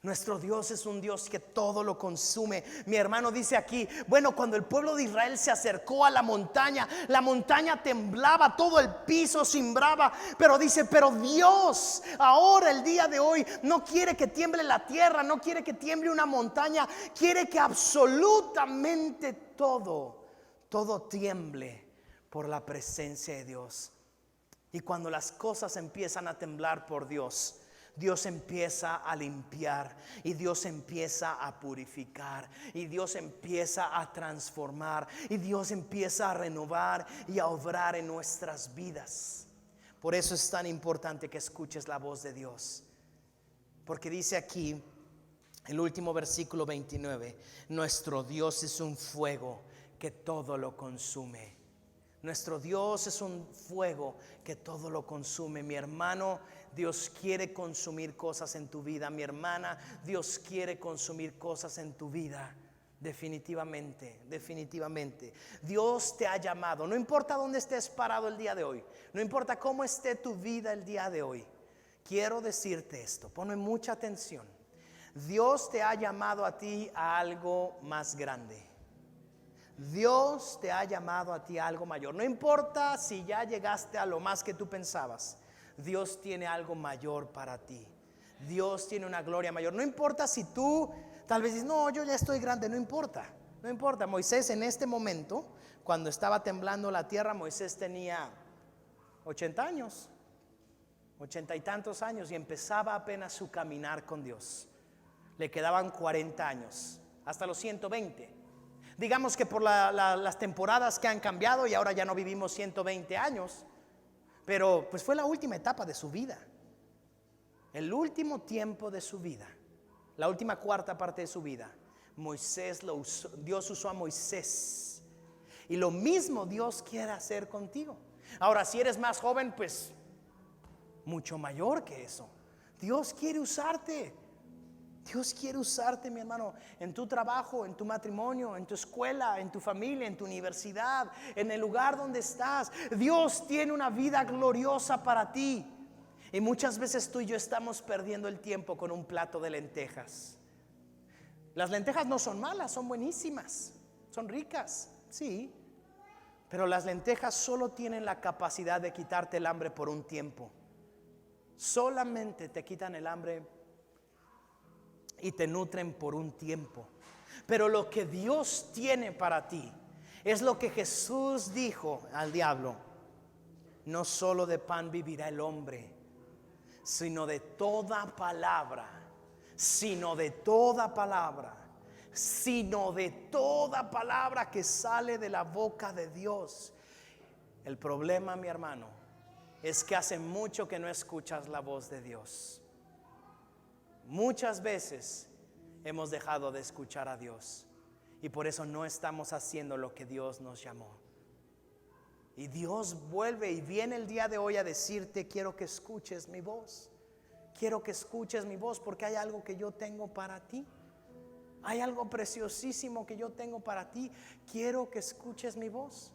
Nuestro Dios es un Dios que todo lo consume. Mi hermano dice aquí: bueno, cuando el pueblo de Israel se acercó a la montaña temblaba, todo el piso cimbraba. Pero dice: pero Dios ahora, el día de hoy, no quiere que tiemble la tierra, no quiere que tiemble una montaña, quiere que absolutamente todo tiemble por la presencia de Dios. Y cuando las cosas empiezan a temblar por Dios, Dios empieza a limpiar, y Dios empieza a purificar, y Dios empieza a transformar, y Dios empieza a renovar y a obrar en nuestras vidas. Por eso es tan importante que escuches la voz de Dios, porque dice aquí el último versículo 29: nuestro Dios es un fuego que todo lo consume. Nuestro Dios es un fuego que todo lo consume. Mi hermano, Dios quiere consumir cosas en tu vida. Mi hermana, Dios quiere consumir cosas en tu vida. Definitivamente, definitivamente. Dios te ha llamado. No importa dónde estés parado el día de hoy, no importa cómo esté tu vida el día de hoy. Quiero decirte esto, ponme mucha atención. Dios te ha llamado a ti a algo más grande. Dios te ha llamado a ti a algo mayor. No importa si ya llegaste a lo más que tú pensabas, Dios tiene algo mayor para ti. Dios tiene una gloria mayor. No importa si tú tal vez dices: no, yo ya estoy grande. No importa, no importa. Moisés, en este momento, cuando estaba temblando la tierra, Moisés tenía 80 años, 80 y tantos años, y empezaba apenas su caminar con Dios. Le quedaban 40 años hasta los 120. Digamos que por las temporadas que han cambiado, y ahora ya no vivimos 120 años, pero pues fue la última etapa de su vida, el último tiempo de su vida, la última cuarta parte de su vida. Dios usó a Moisés, y lo mismo Dios quiere hacer contigo. Ahora, si eres más joven, pues mucho mayor que eso. Dios quiere usarte. Dios quiere usarte, mi hermano, en tu trabajo, en tu matrimonio, en tu escuela, en tu familia, en tu universidad, en el lugar donde estás. Dios tiene una vida gloriosa para ti. Y muchas veces tú y yo estamos perdiendo el tiempo con un plato de lentejas. Las lentejas no son malas, son buenísimas, son ricas, sí. Pero las lentejas solo tienen la capacidad de quitarte el hambre por un tiempo. Solamente te quitan el hambre y te nutren por un tiempo. Pero lo que Dios tiene para ti es lo que Jesús dijo al diablo: no solo de pan vivirá el hombre, sino de toda palabra, sino de toda palabra, sino de toda palabra que sale de la boca de Dios. El problema, mi hermano, es que hace mucho que no escuchas la voz de Dios. Muchas veces hemos dejado de escuchar a Dios y por eso no estamos haciendo lo que Dios nos llamó. Y Dios vuelve y viene el día de hoy a decirte: quiero que escuches mi voz. Quiero que escuches mi voz porque hay algo que yo tengo para ti. Hay algo preciosísimo que yo tengo para ti. Quiero que escuches mi voz.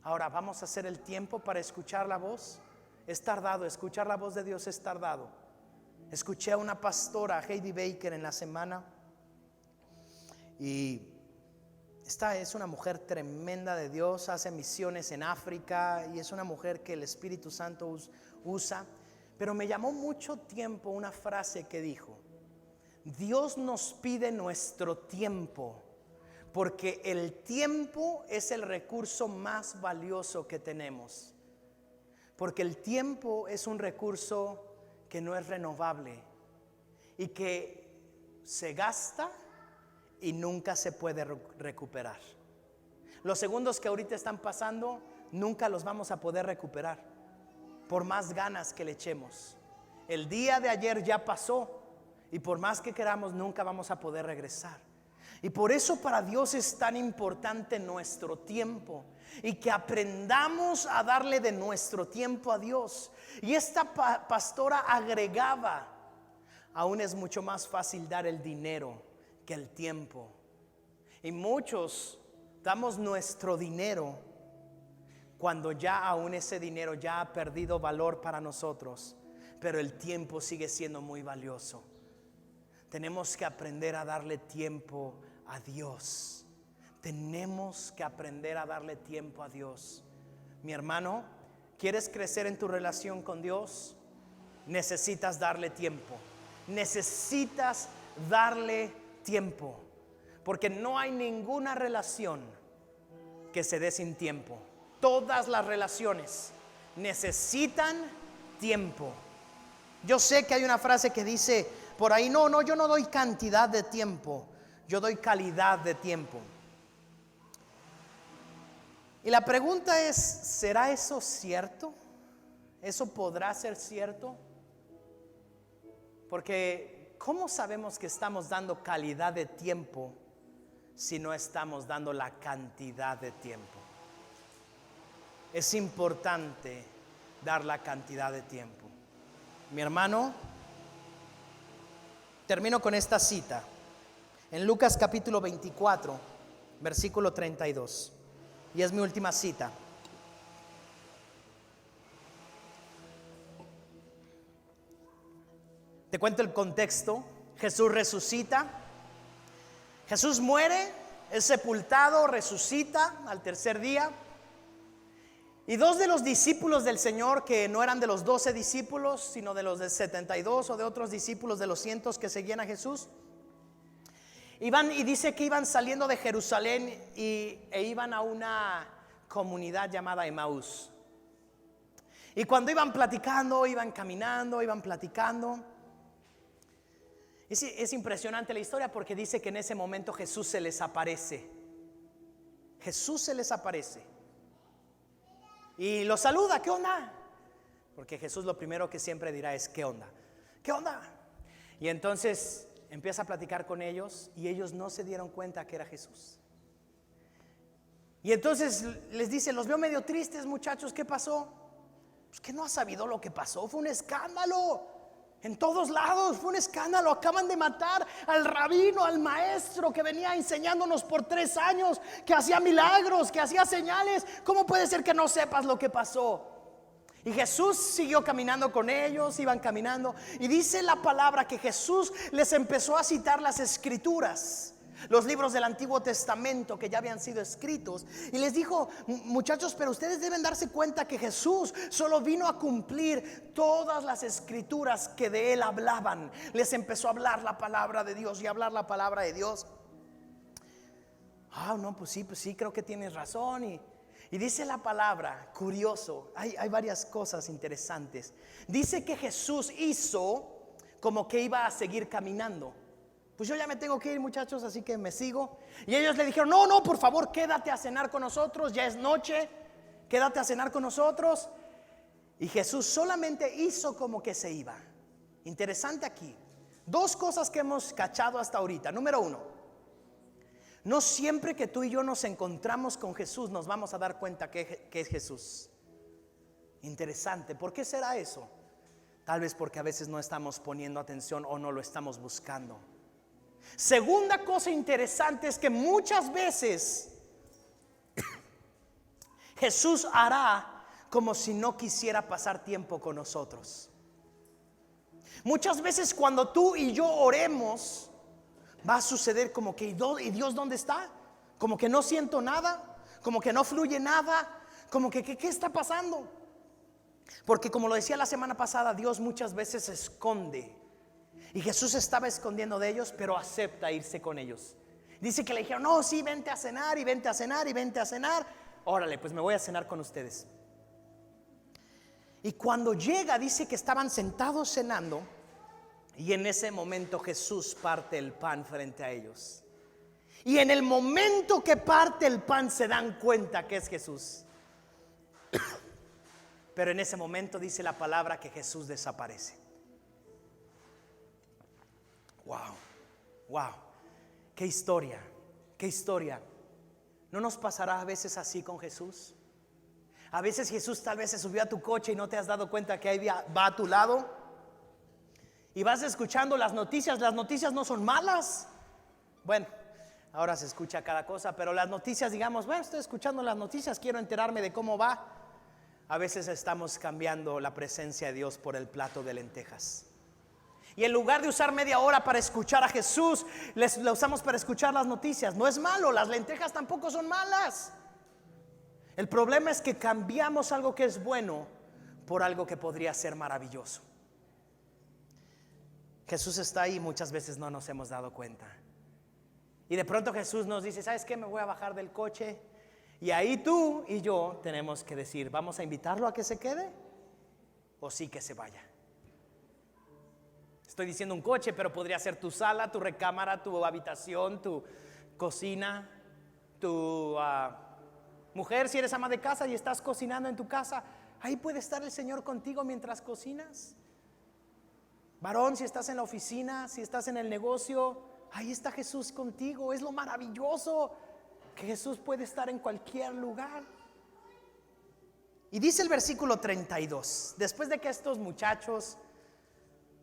Ahora vamos a hacer el tiempo para escuchar la voz. Es tardado, escuchar la voz de Dios es tardado. Escuché a una pastora, Heidi Baker, en la semana, y esta es una mujer tremenda de Dios, hace misiones en África y es una mujer que el Espíritu Santo usa. Pero me llamó mucho tiempo una frase que dijo: Dios nos pide nuestro tiempo, porque el tiempo es el recurso más valioso que tenemos. Porque el tiempo es un recurso que no es renovable y que se gasta y nunca se puede recuperar. Los segundos que ahorita están pasando nunca los vamos a poder recuperar, por más ganas que le echemos. El día de ayer ya pasó y por más que queramos nunca vamos a poder regresar. Y por eso para Dios es tan importante nuestro tiempo y que aprendamos a darle de nuestro tiempo a Dios. Y esta pastora agregaba: aún es mucho más fácil dar el dinero que el tiempo. Y muchos damos nuestro dinero cuando ya aún ese dinero ya ha perdido valor para nosotros, pero el tiempo sigue siendo muy valioso. Tenemos que aprender a darle tiempo a Dios. Tenemos que aprender a darle tiempo a Dios. Mi hermano, ¿quieres crecer en tu relación con Dios? Necesitas darle tiempo. Necesitas darle tiempo. Porque no hay ninguna relación que se dé sin tiempo. Todas las relaciones necesitan tiempo. Yo sé que hay una frase que dice por ahí: no, yo no doy cantidad de tiempo, yo doy calidad de tiempo. Y la pregunta es: ¿será eso cierto? ¿Eso podrá ser cierto? Porque ¿cómo sabemos que estamos dando calidad de tiempo si no estamos dando la cantidad de tiempo? Es importante dar la cantidad de tiempo. Mi hermano, termino con esta cita en Lucas capítulo 24, versículo 32, y es mi última cita. Te cuento el contexto. Jesús resucita, Jesús muere, es sepultado, resucita al tercer día. Y dos de los discípulos del Señor, que no eran de los 12 discípulos, sino de los de 72 o de otros discípulos de los cientos que seguían a Jesús, iban, y dice que iban saliendo de Jerusalén e iban a una comunidad llamada Emaús. Y cuando iban platicando, iban caminando, iban platicando. Es impresionante la historia porque dice que en ese momento Jesús se les aparece. Jesús se les aparece y los saluda: ¿qué onda? Porque Jesús lo primero que siempre dirá es: ¿qué onda? ¿Qué onda? Y entonces empieza a platicar con ellos y ellos no se dieron cuenta que era Jesús. Y entonces les dice: los veo medio tristes, muchachos, ¿qué pasó? Pues que no has sabido lo que pasó, fue un escándalo. En todos lados fue un escándalo. Acaban de matar al rabino, al maestro que venía enseñándonos por 3 años, que hacía milagros, que hacía señales. ¿Cómo puede ser que no sepas lo que pasó? Y Jesús siguió caminando con ellos, iban caminando, y dice la palabra que Jesús les empezó a citar las escrituras, los libros del Antiguo Testamento que ya habían sido escritos, y les dijo: muchachos, pero ustedes deben darse cuenta que Jesús solo vino a cumplir todas las escrituras que de él hablaban. Les empezó a hablar la palabra de Dios y hablar la palabra de Dios. No, pues sí, creo que tienes razón. Y dice la palabra, curioso, hay varias cosas interesantes. Dice que Jesús hizo como que iba a seguir caminando. Pues yo ya me tengo que ir, muchachos, así que me sigo. Y ellos le dijeron, no, por favor, quédate a cenar con nosotros, ya es noche, quédate a cenar con nosotros. Y Jesús solamente hizo como que se iba. Interesante aquí. Dos cosas que hemos cachado hasta ahorita. Número uno, no siempre que tú y yo nos encontramos con Jesús nos vamos a dar cuenta que es Jesús. Interesante. ¿Por qué será eso? Tal vez porque a veces no estamos poniendo atención o no lo estamos buscando. Segunda cosa interesante es que muchas veces Jesús hará como si no quisiera pasar tiempo con nosotros. Muchas veces cuando tú y yo oremos, va a suceder como que ¿y Dios dónde está? Como que no siento nada, como que no fluye nada, como que ¿qué está pasando? Porque como lo decía la semana pasada, Dios muchas veces se esconde. Y Jesús estaba escondiendo de ellos, pero acepta irse con ellos. Dice que le dijeron, no, sí, vente a cenar y vente a cenar y vente a cenar. Órale, pues me voy a cenar con ustedes. Y cuando llega, dice que estaban sentados cenando. Y en ese momento Jesús parte el pan frente a ellos. Y en el momento que parte el pan se dan cuenta que es Jesús. Pero en ese momento dice la palabra que Jesús desaparece. Wow, qué historia, qué historia. ¿No nos pasará a veces así con Jesús? A veces Jesús tal vez se subió a tu coche y no te has dado cuenta que ahí va a tu lado. Y vas escuchando las noticias no son malas. Bueno, ahora se escucha cada cosa, pero las noticias, digamos, bueno, estoy escuchando las noticias, quiero enterarme de cómo va. A veces estamos cambiando la presencia de Dios por el plato de lentejas. Y en lugar de usar media hora para escuchar a Jesús, la usamos para escuchar las noticias. No es malo, las lentejas tampoco son malas. El problema es que cambiamos algo que es bueno por algo que podría ser maravilloso. Jesús está ahí, muchas veces no nos hemos dado cuenta. Y de pronto Jesús nos dice, ¿sabes qué? Me voy a bajar del coche. Y ahí tú y yo tenemos que decir, ¿vamos a invitarlo a que se quede? ¿O sí que se vaya? Estoy diciendo un coche, pero podría ser tu sala, tu recámara, tu habitación, tu cocina, tu mujer, si eres ama de casa y estás cocinando en tu casa, ahí puede estar el Señor contigo mientras cocinas. Varón, si estás en la oficina, si estás en el negocio, ahí está Jesús contigo. Es lo maravilloso que Jesús puede estar en cualquier lugar. Y dice el versículo 32, después de que estos muchachos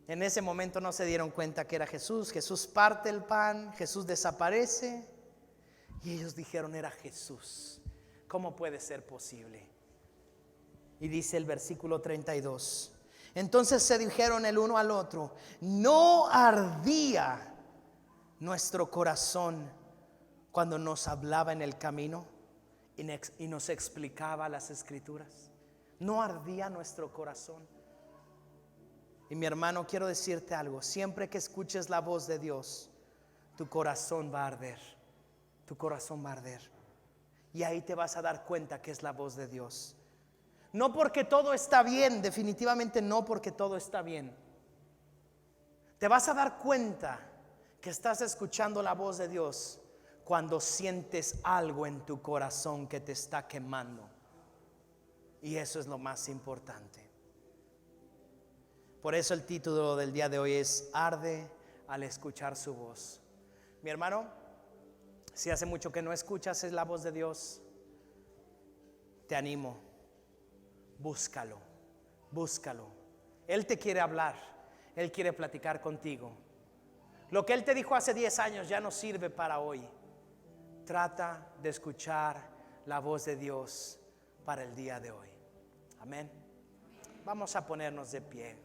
en ese momento no se dieron cuenta que era Jesús, Jesús parte el pan, Jesús desaparece y ellos dijeron, era Jesús. ¿Cómo puede ser posible? Y dice el versículo 32, entonces se dijeron el uno al otro, ¿no ardía nuestro corazón cuando nos hablaba en el camino y nos explicaba las escrituras? ¿No ardía nuestro corazón? Y mi hermano, quiero decirte algo, siempre que escuches la voz de Dios, tu corazón va a arder, tu corazón va a arder. Y ahí te vas a dar cuenta que es la voz de Dios. No porque todo está bien, definitivamente no porque todo está bien. Te vas a dar cuenta que estás escuchando la voz de Dios cuando sientes algo en tu corazón que te está quemando. Y eso es lo más importante. Por eso el título del día de hoy es Arde al escuchar su voz. Mi hermano, si hace mucho que no escuchas la voz de Dios, te animo, búscalo. Él te quiere hablar, Él quiere platicar contigo. Lo que Él te dijo hace 10 años ya no sirve para hoy. Trata de escuchar la voz de Dios para el día de hoy. Amén. Vamos a ponernos de pie.